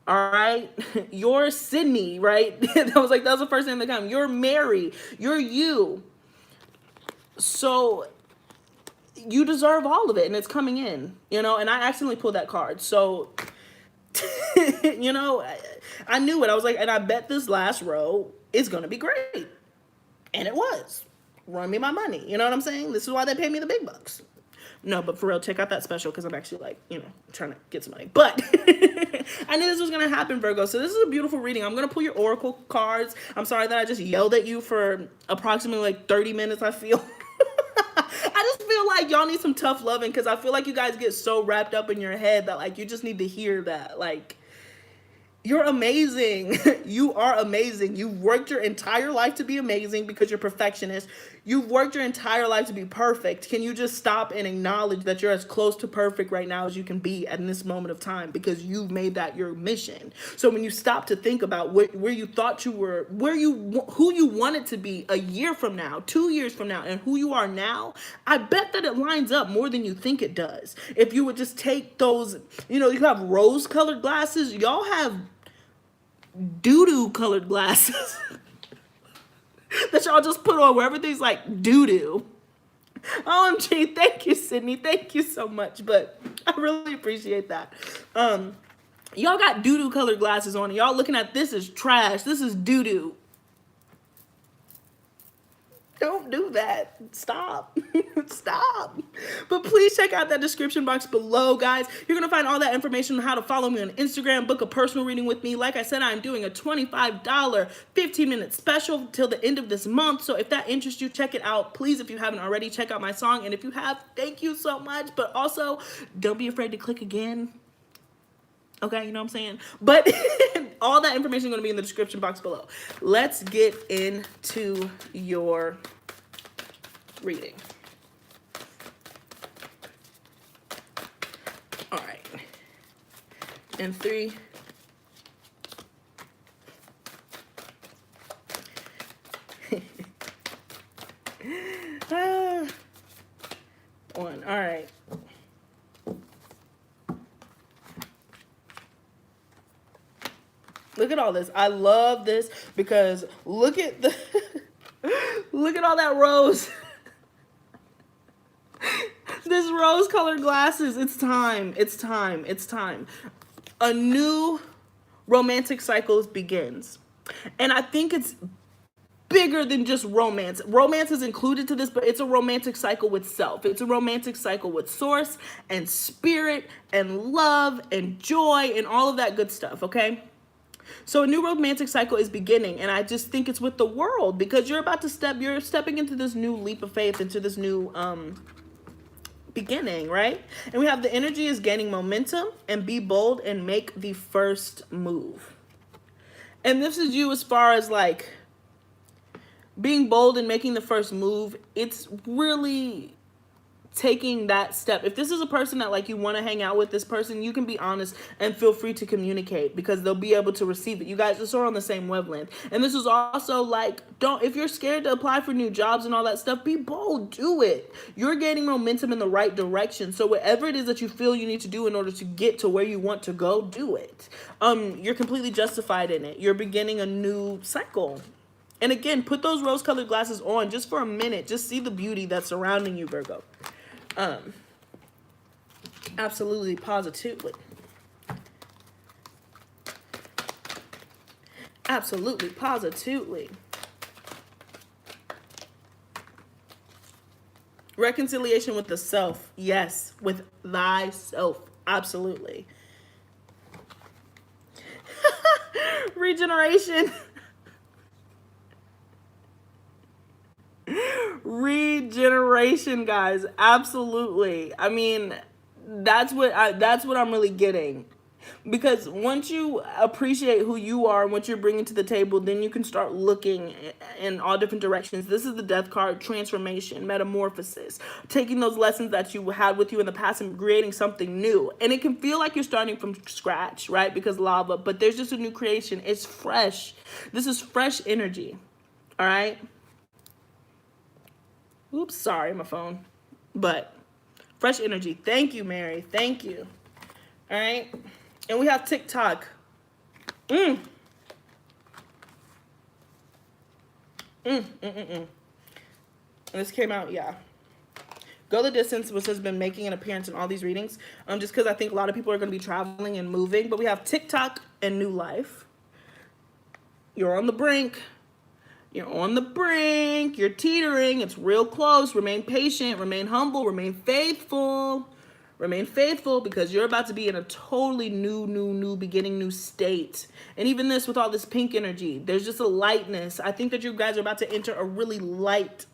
S1: All right. You're Sydney, right? that was the first name that came. You're Mary. You're you. So you deserve all of it, and it's coming in, you know, and I accidentally pulled that card. So, you know, I knew it. I was like, and I bet this last row is going to be great. And it was. Run me my money. You know what I'm saying? This is why they pay me the big bucks. No, but for real, check out that special because I'm actually like, you know, trying to get some money. But I knew this was going to happen, Virgo. So this is a beautiful reading. I'm going to pull your oracle cards. I'm sorry that I just yelled at you for approximately like 30 minutes, I feel. I just feel like y'all need some tough loving because I feel like you guys get so wrapped up in your head that like you just need to hear that. Like, you're amazing. You are amazing. You've worked your entire life to be amazing because you're perfectionist. You've worked your entire life to be perfect. Can you just stop and acknowledge that you're as close to perfect right now as you can be at this moment of time because you've made that your mission. So when you stop to think about where you thought you were, who you wanted to be a year from now, 2 years from now, and who you are now, I bet that it lines up more than you think it does. If you would just take those, you know, you have rose-colored glasses. Y'all have doo-doo colored glasses that y'all just put on where everything's like doo-doo. OMG, thank you, Sydney. Thank you so much. But I really appreciate that. Y'all got doo-doo colored glasses on and y'all looking at this as trash. This is doo-doo. Don't do that. Stop. Stop. But please check out that description box below, guys. You're going to find all that information on how to follow me on Instagram, book a personal reading with me. Like I said, I'm doing a $25 15-minute special till the end of this month. So if that interests you, check it out. Please, if you haven't already, check out my song. And if you have, thank you so much. But also, don't be afraid to click again. Okay, you know what I'm saying? But all that information is going to be in the description box below. Let's get into your reading. All right. And 3. One. All right. Look at all this. I love this because look at the look at all that rose. This rose-colored glasses. It's time. It's time. It's time. A new romantic cycle begins. And I think it's bigger than just romance. Romance is included to this, but it's a romantic cycle with self. It's a romantic cycle with source and spirit and love and joy and all of that good stuff, okay? So a new romantic cycle is beginning, and I just think it's with the world because you're stepping into this new leap of faith, into this new beginning, right? And we have the energy is gaining momentum, and be bold and make the first move. And this is you as far as like being bold and making the first move, it's really taking that step. If this is a person that like you want to hang out with, this person, you can be honest and feel free to communicate because they'll be able to receive it. You guys just are on the same wavelength. And this is also like, don't, if you're scared to apply for new jobs and all that stuff, be bold, do it. You're gaining momentum in the right direction. So whatever it is that you feel you need to do in order to get to where you want to go, do it. You're completely justified in it. You're beginning a new cycle. And again, put those rose-colored glasses on just for a minute. Just see the beauty that's surrounding you, Virgo. Absolutely, positively. Absolutely, positively. Reconciliation with the self. Yes, with thyself. Absolutely. Regeneration. Regeneration, guys. Absolutely. I mean, that's what I'm really getting. Because once you appreciate who you are and what you're bringing to the table, then you can start looking in all different directions. This is the death card: transformation, metamorphosis, taking those lessons that you had with you in the past and creating something new. And it can feel like you're starting from scratch, right? Because lava, but there's just a new creation. It's fresh. This is fresh energy. All right. Oops, sorry, my phone. But fresh energy. Thank you, Mary. Thank you. All right. And we have TikTok. And this came out, yeah. Go the Distance, which has been making an appearance in all these readings. Just because I think a lot of people are going to be traveling and moving. But we have TikTok and New Life. You're on the brink. You're on the brink. You're teetering. It's real close. Remain patient. Remain humble. Remain faithful. Remain faithful, because you're about to be in a totally new beginning, new state. And even this, with all this pink energy, there's just a lightness. I think that you guys are about to enter a really light,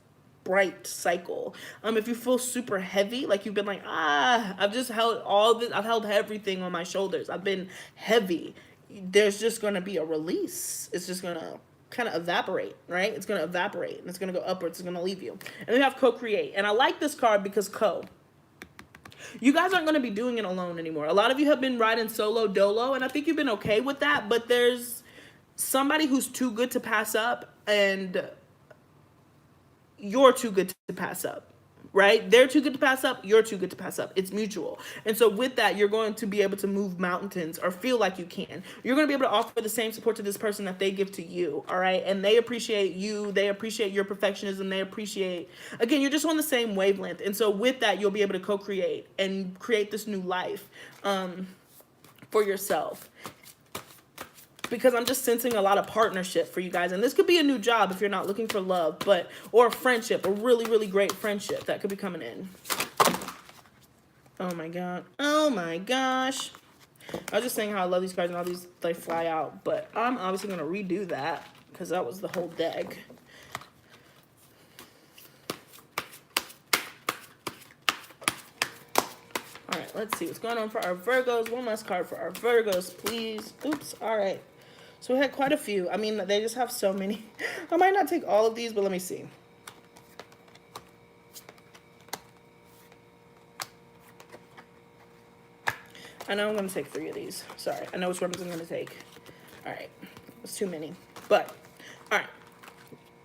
S1: bright cycle. If you feel super heavy, like you've been like, I've just held all this, I've held everything on my shoulders, I've been heavy, there's just going to be a release. It's just going to kind of evaporate, right? It's going to evaporate and it's going to go upwards. It's going to leave you. And we have co-create. And I like this card because you guys aren't going to be doing it alone anymore. A lot of you have been riding solo dolo, and I think you've been okay with that, but there's somebody who's too good to pass up, and you're too good to pass up, right? They're too good to pass up. You're too good to pass up. It's mutual. And so with that, you're going to be able to move mountains, or feel like you can. You're going to be able to offer the same support to this person that they give to you, all right? And they appreciate you. They appreciate your perfectionism. They appreciate, again, you're just on the same wavelength. And so with that, you'll be able to co-create and create this new life for yourself. Because I'm just sensing a lot of partnership for you guys. And this could be a new job if you're not looking for love, or a friendship, a really, really great friendship that could be coming in. Oh my God. Oh my gosh. I was just saying how I love these cards and all these, they fly out. But I'm obviously going to redo that because that was the whole deck. All right, let's see what's going on for our Virgos. One last card for our Virgos, please. Oops. All right. So we had quite a few. I mean, they just have so many. I might not take all of these, but let me see. I know I'm going to take 3 of these. Sorry. I know which ones I'm going to take. All right. It's too many. But, all right.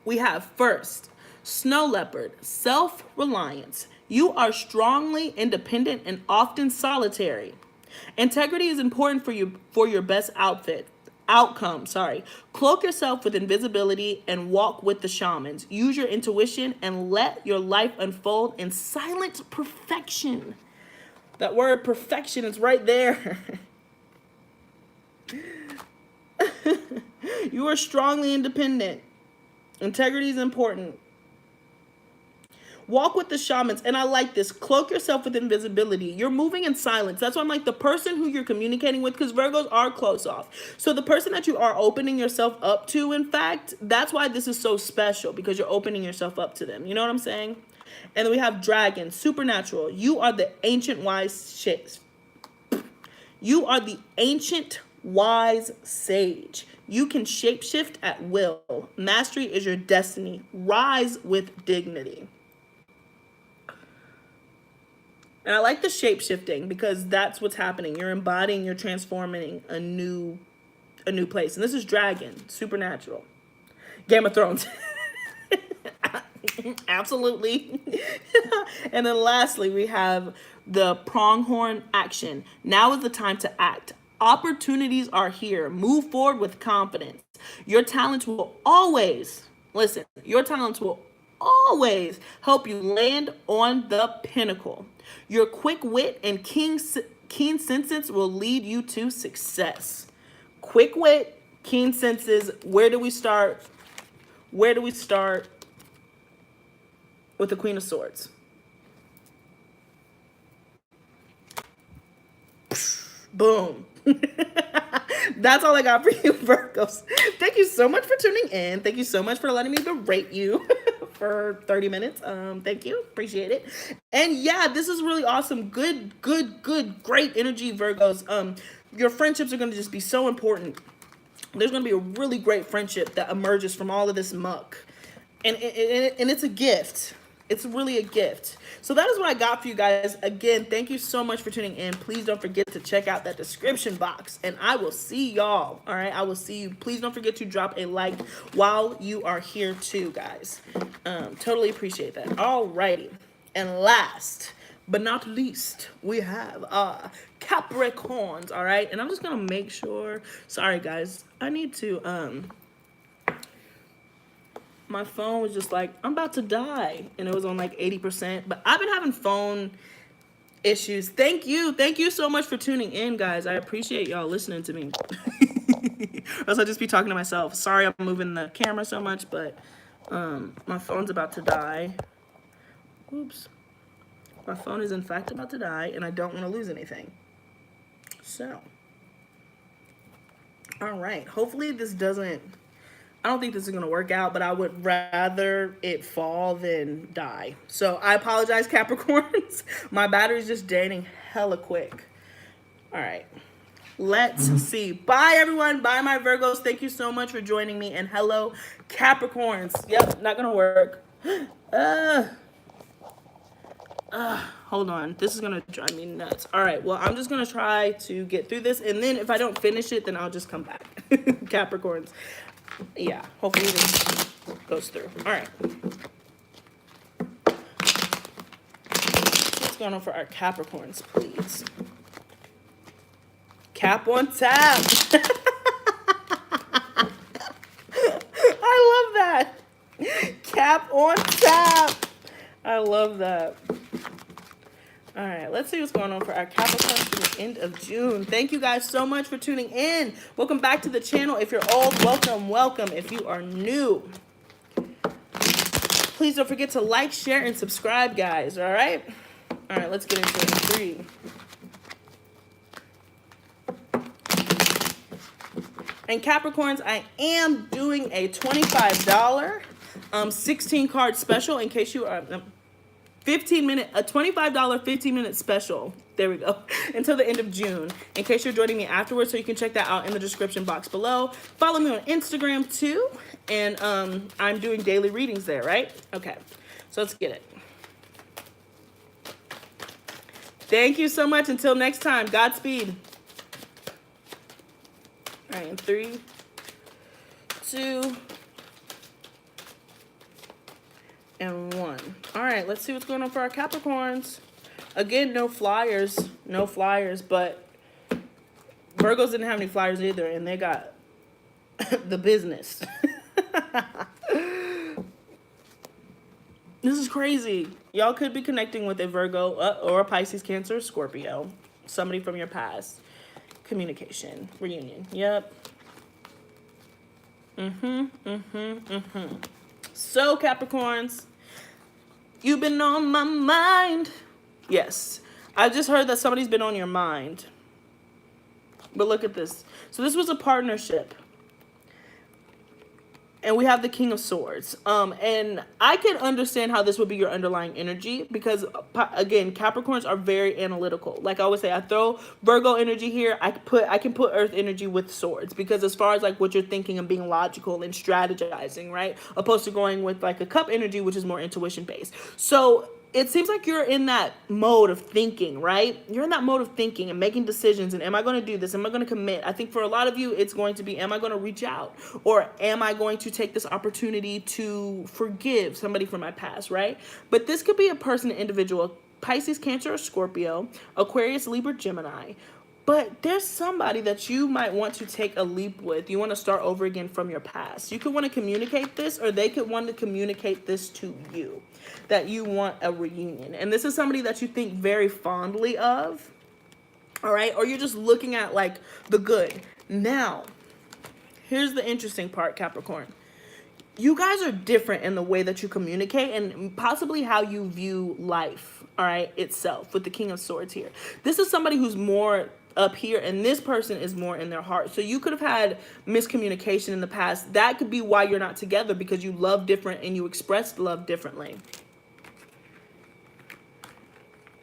S1: We have first, Snow Leopard, self-reliance. You are strongly independent and often solitary. Integrity is important for your best outcome. Cloak yourself with invisibility and walk with the shamans. Use your intuition and let your life unfold in silent perfection. That word perfection is right there. You are strongly independent. Integrity is important. Walk with the shamans. And I like this. Cloak yourself with invisibility. You're moving in silence. That's why I'm like, the person who you're communicating with, because Virgos are close off. So the person that you are opening yourself up to, in fact, that's why this is so special, because you're opening yourself up to them. You know what I'm saying? And then we have Dragon, supernatural. You are the ancient wise Wise sage. You can shapeshift at will. Mastery is your destiny. Rise with dignity. And I like the shapeshifting because that's what's happening. You're embodying, you're transforming a new place. And this is dragon, supernatural. Game of Thrones. Absolutely. And then lastly, we have the pronghorn action. Now is the time to act. Opportunities are here. Move forward with confidence. Your talents will always, listen, your talents will always help you land on the pinnacle. Your quick wit and keen senses will lead you to success. Quick wit, keen senses. Where do we start? Where do we start with the Queen of Swords? Boom. That's all I got for you, Virgos. Thank you so much for tuning in. Thank you so much for letting me berate you for 30 minutes. Thank you. Appreciate it. And yeah, this is really awesome. Good, great energy, Virgos. Your friendships are going to just be so important. There's going to be a really great friendship that emerges from all of this muck. And it's a gift. It's really a gift. So that is what I got for you guys. Again, thank you so much for tuning in. Please don't forget to check out that description box. And I will see y'all. All right, I will see you. Please don't forget to drop a like while you are here too, guys. Totally appreciate that. All righty. And last but not least, we have Capricorns. All right. And I'm just going to make sure. Sorry, guys. I need to... my phone was just like, I'm about to die. And it was on like 80%. But I've been having phone issues. Thank you. Thank you so much for tuning in, guys. I appreciate y'all listening to me. Or else I'll just be talking to myself. Sorry I'm moving the camera so much, but my phone's about to die. Oops. My phone is in fact about to die, and I don't want to lose anything. So. All right. Hopefully this doesn't... I don't think this is going to work out, but I would rather it fall than die. So I apologize, Capricorns. My battery's just draining hella quick. All right. Let's see. Bye, everyone. Bye, my Virgos. Thank you so much for joining me. And hello, Capricorns. Yep, not going to work. Hold on. This is going to drive me nuts. All right. Well, I'm just going to try to get through this. And then if I don't finish it, then I'll just come back. Capricorns. Yeah, hopefully this goes through. All right. What's going on for our Capricorns, please? Cap on tap. I love that. Cap on tap. I love that. All right, let's see what's going on for our Capricorns for the end of June. Thank you guys so much for tuning in. Welcome back to the channel. If you're old, welcome, welcome. If you are new, please don't forget to like, share, and subscribe, guys. All right? All right, let's get into it. 3. And Capricorns, I am doing a $25 16 card special in case you are... a $25 15-minute special. There we go. Until the end of June. In case you're joining me afterwards, so you can check that out in the description box below. Follow me on Instagram too. And I'm doing daily readings there, right? Okay. So let's get it. Thank you so much. Until next time. Godspeed. All right, in 3, 2, and 1. All right, let's see what's going on for our Capricorns. Again, no flyers, but Virgos didn't have any flyers either, and they got the business. This is crazy. Y'all could be connecting with a Virgo or a Pisces, Cancer, Scorpio. Somebody from your past. Communication. Reunion. Yep. So, Capricorns, you've been on my mind. Yes. I just heard that somebody's been on your mind. But look at this. So this was a partnership. And we have the King of Swords. And I can understand how this would be your underlying energy because, again, Capricorns are very analytical. Like I always say, I throw Virgo energy here. I can put Earth energy with swords because as far as like what you're thinking and being logical and strategizing, right? Opposed to going with like a Cup energy, which is more intuition based. So it seems like you're in that mode of thinking, right? You're in that mode of thinking and making decisions. And am I going to do this? Am I going to commit? I think for a lot of you, it's going to be, am I going to reach out? Or am I going to take this opportunity to forgive somebody from my past, right? But this could be a person, an individual, Pisces, Cancer, or Scorpio, Aquarius, Libra, Gemini. But there's somebody that you might want to take a leap with. You want to start over again from your past. You could want to communicate this, or they could want to communicate this to you, that you want a reunion. And this is somebody that you think very fondly of, all right? Or you're just looking at like the good. Now, here's the interesting part, Capricorn. You guys are different in the way that you communicate and possibly how you view life, all right, itself, with the King of Swords here. This is somebody who's more up here, and this person is more in their heart. So you could have had miscommunication in the past. That could be why you're not together, because you love different and you express love differently.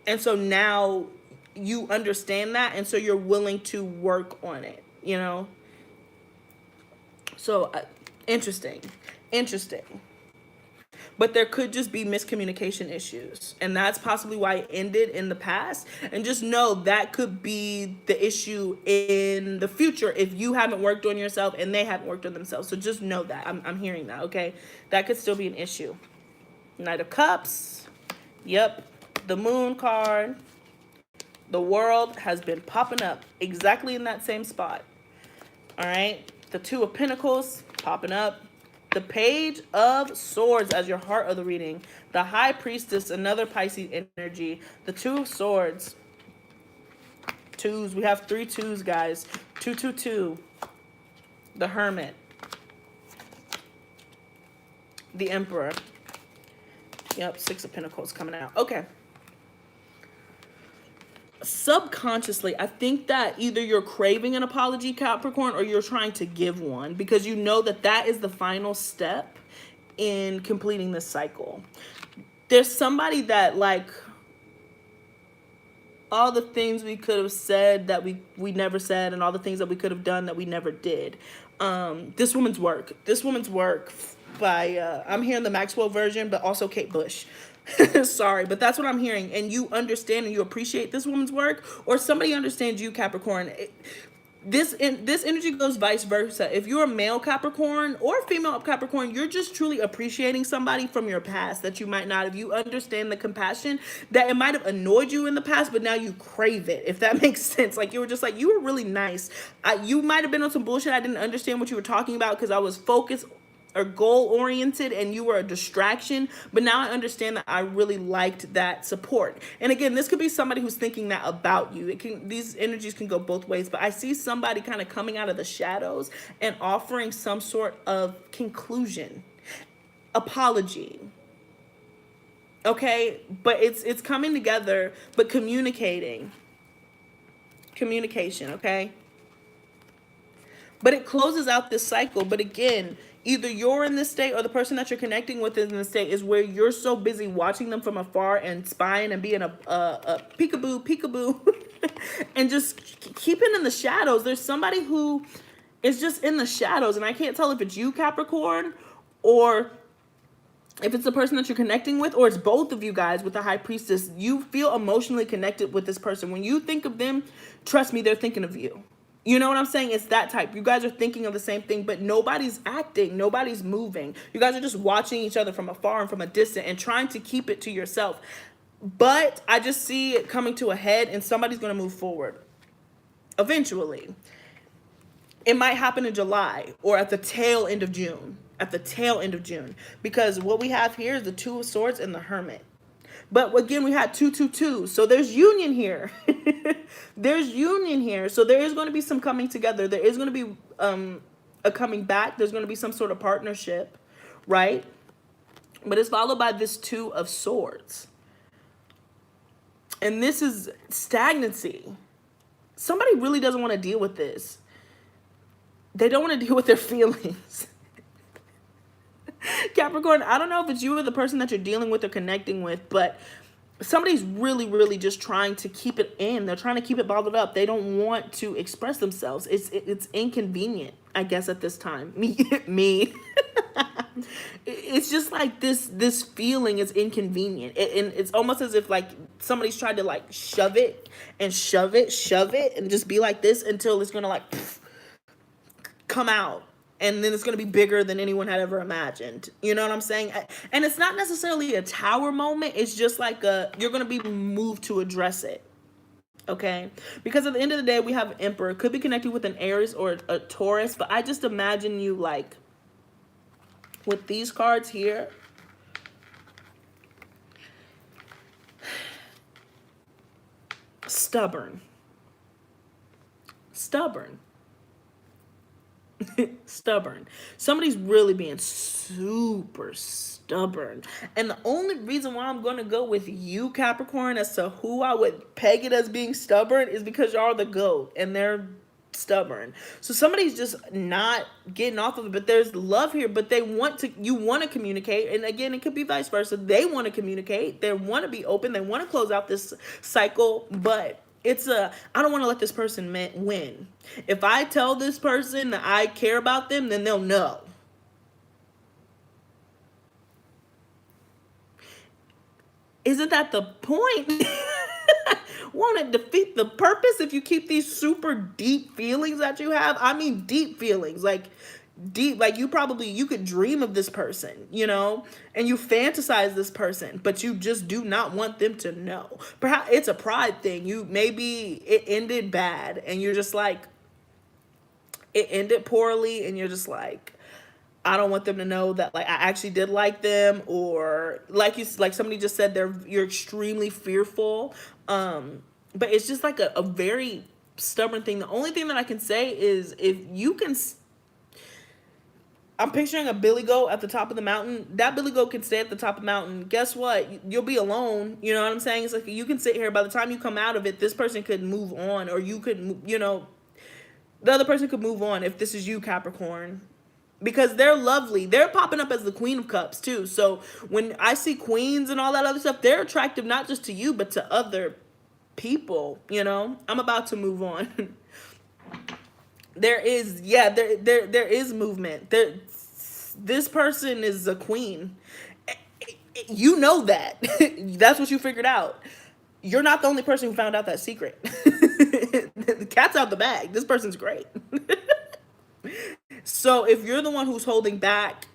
S1: And so now you understand that, and so you're willing to work on it, you know? So, interesting. But there could just be miscommunication issues. And that's possibly why it ended in the past. And just know that could be the issue in the future if you haven't worked on yourself and they haven't worked on themselves. So just know that. I'm hearing that, okay? That could still be an issue. Knight of Cups. Yep. The Moon card. The World has been popping up exactly in that same spot. All right? The Two of Pentacles popping up. The Page of Swords as your heart of the reading. The High Priestess, another Pisces energy. The Two of Swords. Twos. We have 3 twos, guys. 2, 2, 2. The Hermit. The Emperor. Yep, 6 of Pentacles coming out. Okay. Subconsciously, I think that either you're craving an apology, Capricorn, or you're trying to give one, because you know that that is the final step in completing this cycle. There's somebody that, like, all the things we could have said that we never said, and all the things that we could have done that we never did. This Woman's Work by I'm hearing the Maxwell version, but also Kate Bush. Sorry, but that's what I'm hearing. And you understand and you appreciate this woman's work, or somebody understands you, Capricorn. This energy goes vice versa. If you're a male Capricorn or a female Capricorn, you're just truly appreciating somebody from your past that you might not have. You understand the compassion that it might have annoyed you in the past, but now you crave it, if that makes sense. Like, you were just like, you were really nice. You might have been on some bullshit. I didn't understand what you were talking about because I was focused or goal-oriented and you were a distraction, but now I understand that I really liked that support. And again, this could be somebody who's thinking that about you. These energies can go both ways, but I see somebody kind of coming out of the shadows and offering some sort of conclusion, apology. Okay, but it's coming together, but communication, okay? But it closes out this cycle. But again, either you're in this state or the person that you're connecting with in this state is where you're so busy watching them from afar and spying and being a peekaboo, and just keeping in the shadows. There's somebody who is just in the shadows, and I can't tell if it's you, Capricorn, or if it's the person that you're connecting with, or it's both of you guys with the High Priestess. You feel emotionally connected with this person. When you think of them, trust me, they're thinking of you. You know what I'm saying? It's that type. You guys are thinking of the same thing, but nobody's acting. Nobody's moving. You guys are just watching each other from afar and from a distance and trying to keep it to yourself. But I just see it coming to a head, and somebody's going to move forward eventually. It might happen in July or at the tail end of June. Because what we have here is the Two of Swords and the Hermit. But again, we had 2, 2, 2. So there's union here. There's union here. So there is going to be some coming together. There is going to be a coming back. There's going to be some sort of partnership, right? But it's followed by this Two of Swords. And this is stagnancy. Somebody really doesn't want to deal with this. They don't want to deal with their feelings. Capricorn, I don't know if it's you or the person that you're dealing with or connecting with, but somebody's really, really just trying to keep it in. They're trying to keep it bottled up. They don't want to express themselves. It's inconvenient, I guess, at this time. Me. It's just like this feeling is inconvenient. And it's almost as if like somebody's tried to like shove it, and just be like this until it's gonna like come out. And then it's going to be bigger than anyone had ever imagined. You know what I'm saying? And it's not necessarily a tower moment. It's just like you're going to be moved to address it. Okay? Because at the end of the day, we have Emperor. Could be connected with an Aries or a Taurus. But I just imagine you like with these cards here. Stubborn. Stubborn. Somebody's really being super stubborn. And the only reason why I'm going to go with you, Capricorn, as to who I would peg it as being stubborn is because y'all are the GOAT and they're stubborn. So somebody's just not getting off of it, but there's love here, but you want to communicate. And again, it could be vice versa. They want to communicate. They want to be open. They want to close out this cycle, but I don't want to let this person win. If I tell this person that I care about them, then they'll know. Isn't that the point? Won't it defeat the purpose if you keep these super deep feelings that you have? I mean, deep feelings, like you could dream of this person, you know, and you fantasize this person, but you just do not want them to know. Perhaps it's a pride thing. Maybe it ended bad and you're just like, it ended poorly and you're just like, I don't want them to know that like I actually did like them, or like somebody just said, you're extremely fearful. But it's just like a very stubborn thing. The only thing that I can say is if you can, I'm picturing a billy goat at the top of the mountain. That billy goat can stay at the top of the mountain. Guess what? You'll be alone. You know what I'm saying? It's like you can sit here. By the time you come out of it, this person could move on, or you could, you know, the other person could move on if this is you, Capricorn. Because they're lovely. They're popping up as the Queen of Cups, too. So when I see queens and all that other stuff, they're attractive not just to you, but to other people, you know? I'm about to move on. There is movement. This person is a queen. You know that. That's what you figured out. You're not the only person who found out that secret. The cat's out the bag. This person's great. So if you're the one who's holding back,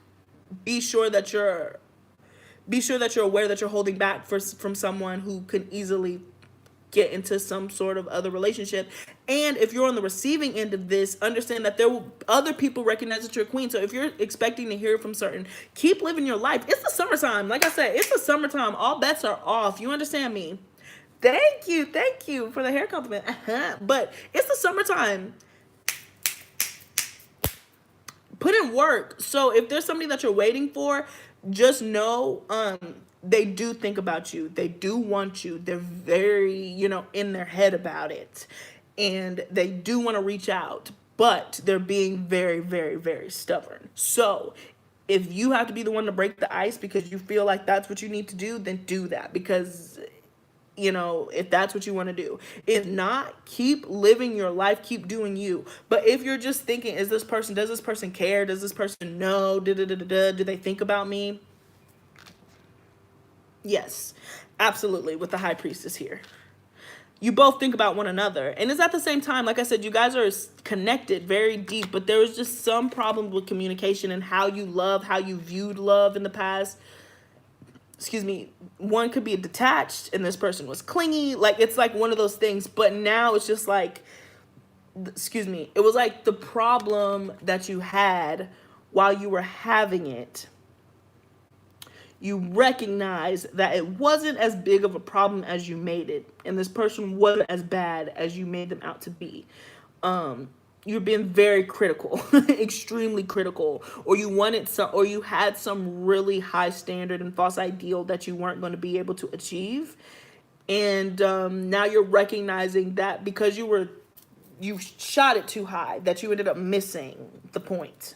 S1: be sure that you're aware that you're holding back from someone who can easily get into some sort of other relationship. And if you're on the receiving end of this, understand that other people recognize that you're a queen. So if you're expecting to hear from certain, keep living your life. It's the summertime. Like I said, it's the summertime. All bets are off. You understand me? Thank you for the hair compliment. But it's the summertime. Put in work. So if there's somebody that you're waiting for, just know they do think about you. They do want you. They're very, you know, in their head about it. And they do want to reach out, but they're being very, very, very stubborn. So if you have to be the one to break the ice because you feel like that's what you need to do, then do that. Because, you know, if that's what you want to do. If not, keep living your life, keep doing you. But if you're just thinking, does this person care? Does this person know? Do they think about me? Yes, absolutely, with the High Priestess here. You both think about one another. And it's at the same time, like I said, you guys are connected very deep, but there was just some problem with communication and how you viewed love in the past. Excuse me, one could be detached and this person was clingy. Like, it's like one of those things. But now it's just like, it was like the problem that you had while you were having it. You recognize that it wasn't as big of a problem as you made it. And this person wasn't as bad as you made them out to be. You're being very critical, extremely critical, or you had some really high standard and false ideal that you weren't going to be able to achieve. And now you're recognizing that because you shot it too high, that you ended up missing the point.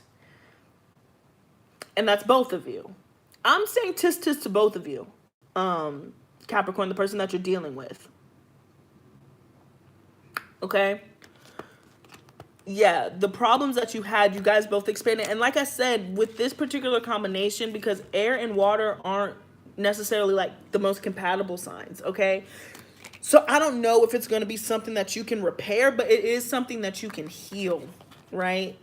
S1: And that's both of you. I'm saying tisk tisk to both of you. Capricorn, the person that you're dealing with. Okay? Yeah, the problems that you had, you guys both expanded. And like I said, with this particular combination, because air and water aren't necessarily like the most compatible signs, okay? So I don't know if it's going to be something that you can repair, but it is something that you can heal, right?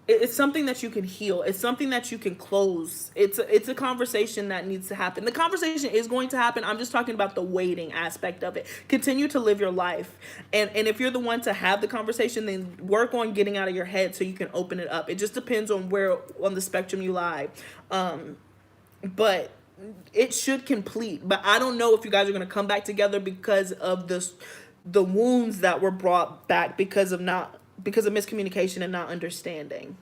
S1: It's something that you can heal. It's something that you can close. It's a conversation that needs to happen. The conversation is going to happen. I'm just talking about the waiting aspect of it. Continue to live your life. And if you're the one to have the conversation, then work on getting out of your head so you can open it up. It just depends on where on the spectrum you lie. But it should complete. But I don't know if you guys are going to come back together because of the wounds that were brought back because of miscommunication and not understanding.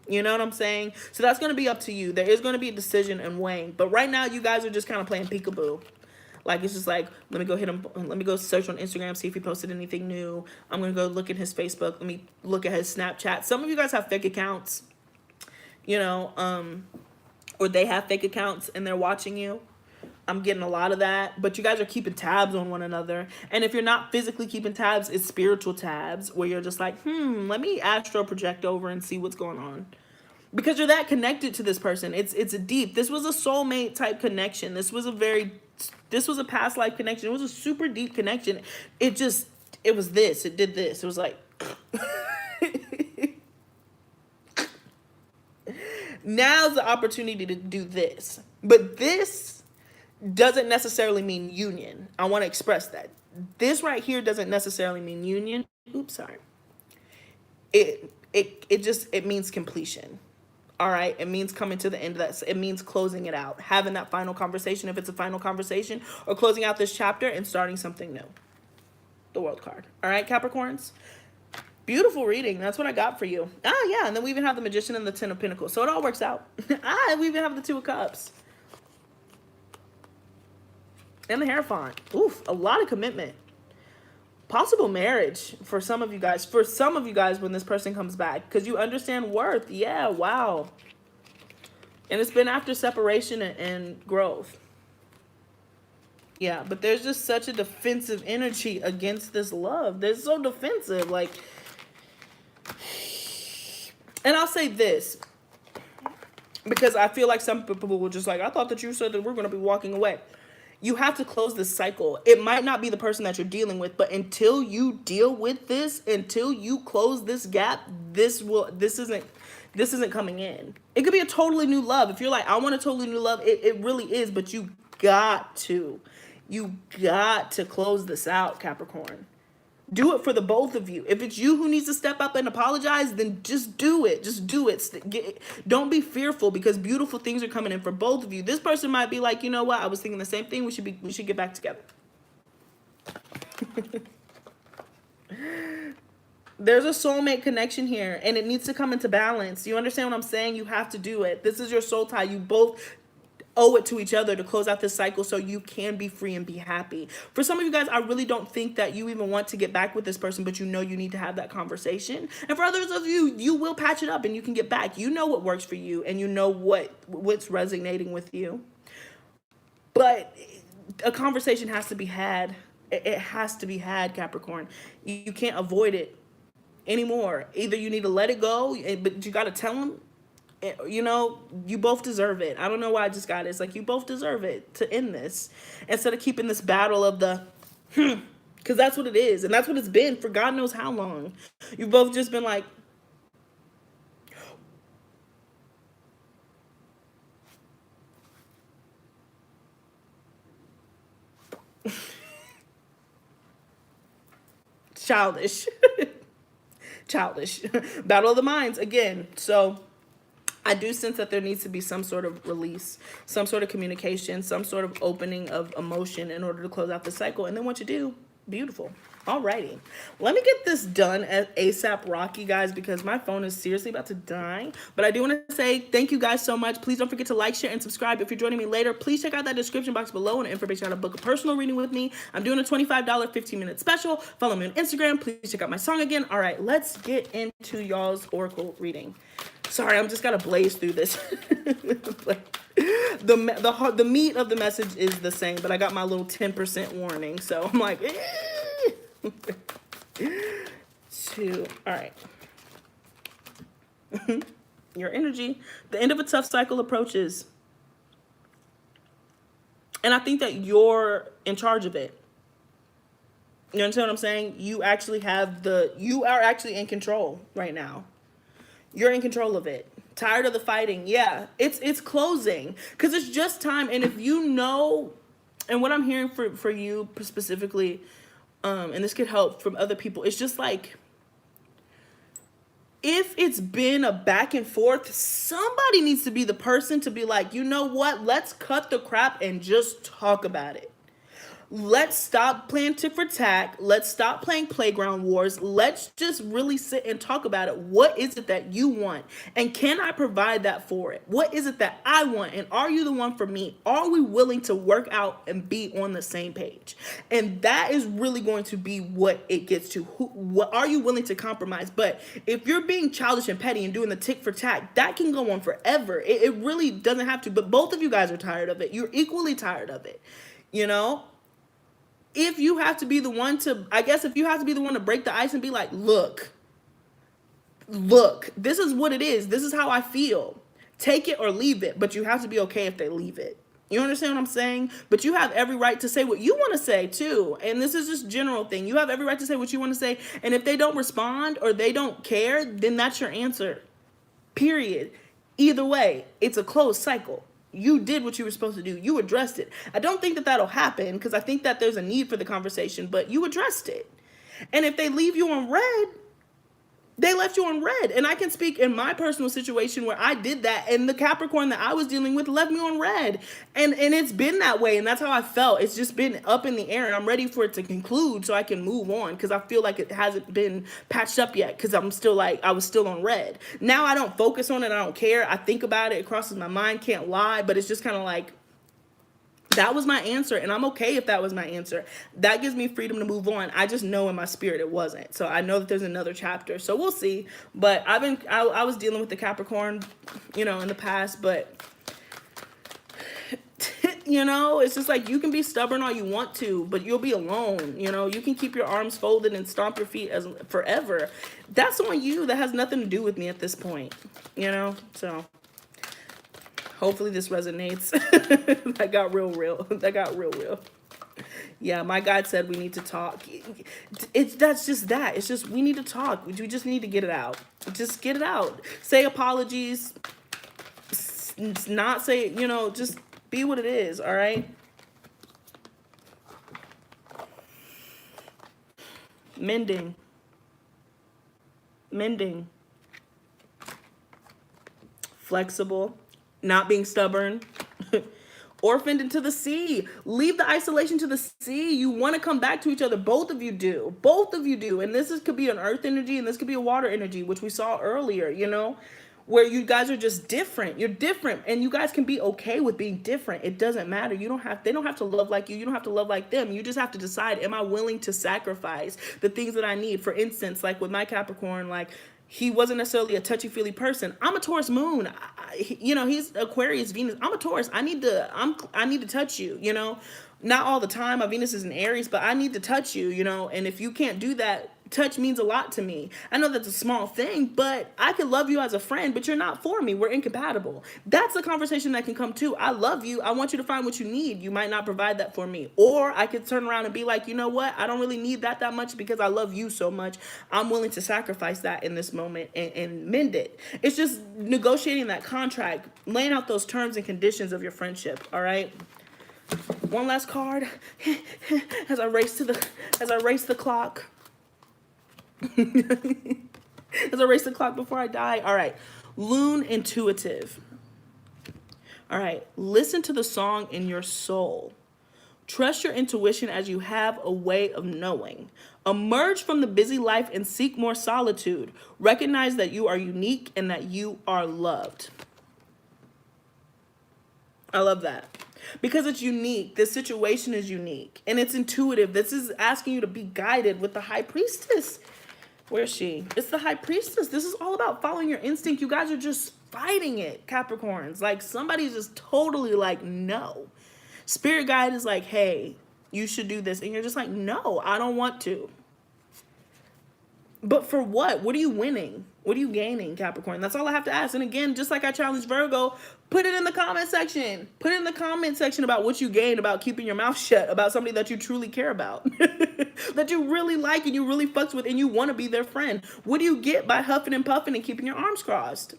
S1: You know what I'm saying? So that's going to be up to you. There is going to be a decision and weighing. But right now, you guys are just kind of playing peekaboo. Like, it's just like, let me go hit him. Let me go search on Instagram, see if he posted anything new. I'm going to go look at his Facebook. Let me look at his Snapchat. Some of you guys have fake accounts, you know, or they have fake accounts and they're watching you. I'm getting a lot of that, but you guys are keeping tabs on one another. And if you're not physically keeping tabs, it's spiritual tabs where you're just like, let me astral project over and see what's going on. Because you're that connected to this person. It's a deep. This was a soulmate type connection. This was a past life connection. It was a super deep connection. It was this. It did this. It was like, now's the opportunity to do this. But this doesn't necessarily mean union. I want to express that. This right here doesn't necessarily mean union. Oops, sorry. It means completion. All right? It means coming to the end of that. It means closing it out. Having that final conversation, if it's a final conversation, or closing out this chapter and starting something new. The World card. All right, Capricorns? Beautiful reading. That's what I got for you. Yeah, and then we even have the Magician and the Ten of Pentacles. So it all works out. We even have the Two of Cups. And the Hierophant. Oof, a lot of commitment. Possible marriage for some of you guys. For some of you guys when this person comes back. Because you understand worth. Yeah, wow. And it's been after separation and growth. Yeah, but there's just such a defensive energy against this love. They're so defensive. Like, and I'll say this. Because I feel like some people were just like, I thought that you said that we're going to be walking away. You have to close this cycle. It might not be the person that you're dealing with, but until you deal with this, until you close this gap, this isn't coming in. It could be a totally new love. If you're like, I want a totally new love, it really is, but you got to close this out, Capricorn. Do it for the both of you. If it's you who needs to step up and apologize, then just do it. Just do it. Don't be fearful because beautiful things are coming in for both of you. This person might be like, you know what? I was thinking the same thing. We should get back together. There's a soulmate connection here and it needs to come into balance. You understand what I'm saying? You have to do it. This is your soul tie. You both owe it to each other to close out this cycle so you can be free and be happy. For some of you guys, I really don't think that you even want to get back with this person, but you know you need to have that conversation. And for others of you, you will patch it up and you can get back. You know what works for you and you know what's resonating with you. But a conversation has to be had. It has to be had, Capricorn. You can't avoid it anymore. Either you need to let it go, but you got to tell them, you know, you both deserve it. I don't know why I just got it. It's like you both deserve it to end this instead of keeping this battle of the because that's what it is. And that's what it's been for God knows how long. You've both just been like, childish. Childish. Battle of the minds again. So I do sense that there needs to be some sort of release, some sort of communication, some sort of opening of emotion in order to close out the cycle. And then what you do, beautiful. Alrighty. Let me get this done at ASAP Rocky, guys, because my phone is seriously about to die. But I do want to say thank you guys so much. Please don't forget to like, share, and subscribe. If you're joining me later, please check out that description box below and information on how to book a personal reading with me. I'm doing a $25 15-minute special. Follow me on Instagram. Please check out my song again. All right, let's get into y'all's oracle reading. Sorry, I'm just gotta blaze through this. The meat of the message is the same, but I got my little 10% warning, so I'm like, two. All right. Your energy. The end of a tough cycle approaches. And I think that you're in charge of it. You understand what I'm saying? You are actually in control right now. You're in control of it. Tired of the fighting. Yeah, it's closing. Because it's just time. And if you know, and what I'm hearing for you specifically, and this could help from other people, it's just like, if it's been a back and forth, somebody needs to be the person to be like, you know what? Let's cut the crap and just talk about it. Let's stop playing tit for tat. Let's stop playing playground wars. Let's just really sit and talk about it. What is it that you want? And can I provide that for it? What is it that I want? And are you the one for me? Are we willing to work out and be on the same page? And that is really going to be what it gets to. What are you willing to compromise? But if you're being childish and petty and doing the tit for tat, that can go on forever. It really doesn't have to. But both of you guys are tired of it. You're equally tired of it. You know? If you have to be the one to, I guess if you have to be the one to break the ice and be like, look, this is what it is. This is how I feel. Take it or leave it, but you have to be okay if they leave it. You understand what I'm saying? But you have every right to say what you want to say too. And this is just general thing. You have every right to say what you want to say. And if they don't respond or they don't care, then that's your answer. Period. Either way, it's a closed cycle. You did what you were supposed to do. You addressed it. I don't think that that'll happen because I think that there's a need for the conversation, but you addressed it. And if they leave you on red, they left you on red. And I can speak in my personal situation where I did that, and the Capricorn that I was dealing with left me on red. And it's been that way, and that's how I felt. It's just been up in the air, and I'm ready for it to conclude so I can move on because I feel like it hasn't been patched up yet because I'm still like, I was still on red. Now I don't focus on it. I don't care. I think about it. It crosses my mind. Can't lie. But it's just kind of like, that was my answer, and I'm okay if that was my answer. That gives me freedom to move on. I just know in my spirit it wasn't. So I know that there's another chapter. So we'll see. But I was dealing with the Capricorn, you know, in the past, but you know, it's just like, you can be stubborn all you want to, but you'll be alone. You know, you can keep your arms folded and stomp your feet as forever. That's on you. That has nothing to do with me at this point, you know? So hopefully this resonates. That got real. That got real. Yeah, my God said we need to talk. That's just that. It's just, we need to talk. We just need to get it out. Just get it out. Say apologies. Not say, you know, just be what it is, all right? Mending. Flexible. Not being stubborn. Orphaned into the sea. Leave the isolation to the sea. You want to come back to each other. Both of you do. And this could be an earth energy, and this could be a water energy, which we saw earlier, you know, where you guys are just different. You're different, and you guys can be okay with being different. It doesn't matter. They don't have to love like you. You don't have to love like them. You just have to decide, am I willing to sacrifice the things that I need? For instance, like with my Capricorn, like, he wasn't necessarily a touchy-feely person. I'm a Taurus moon. You know, he's Aquarius, Venus. I'm a Taurus. I need to touch you, you know. Not all the time. My Venus is in Aries, but I need to touch you, you know. And if you can't do that, touch means a lot to me. I know that's a small thing, but I can love you as a friend, but you're not for me. We're incompatible. That's the conversation that can come too. I love you. I want you to find what you need. You might not provide that for me. Or I could turn around and be like, you know what? I don't really need that much because I love you so much. I'm willing to sacrifice that in this moment and mend it. It's just negotiating that contract, laying out those terms and conditions of your friendship, all right? One last card as I race the clock. As I race the clock before I die. All right. Loon intuitive. All right. Listen to the song in your soul. Trust your intuition as you have a way of knowing. Emerge from the busy life and seek more solitude. Recognize that you are unique and that you are loved. I love that. Because it's unique. This situation is unique. And it's intuitive. This is asking you to be guided with the High Priestess. Where's she? It's the High Priestess. This is all about following your instinct. You guys are just fighting it, Capricorns. Like, somebody's just totally like, no. Spirit guide is like, hey, you should do this. And you're just like, no, I don't want to. But for what? What are you winning? What are you gaining, Capricorn? That's all I have to ask. And again, just like I challenged Virgo, put it in the comment section. Put it in the comment section about what you gain about keeping your mouth shut about somebody that you truly care about. That you really like and you really fucks with and you want to be their friend. What do you get by huffing and puffing and keeping your arms crossed?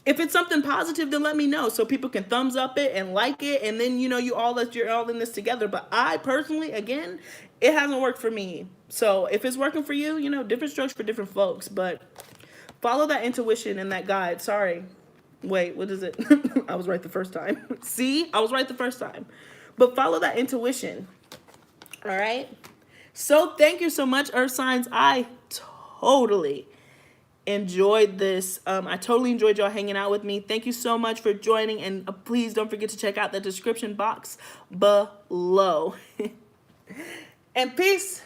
S1: If it's something positive, then let me know so people can thumbs up it and like it, and then you're all in this together. But I personally, again, it hasn't worked for me. So if it's working for you, different strokes for different folks. But follow that intuition and that guide. Sorry. Wait, what is it? I was right the first time. See? I was right the first time. But follow that intuition. All right? So thank you so much, Earth signs. I totally enjoyed this. I totally enjoyed y'all hanging out with me. Thank you so much for joining, and please don't forget to check out the description box below. And peace.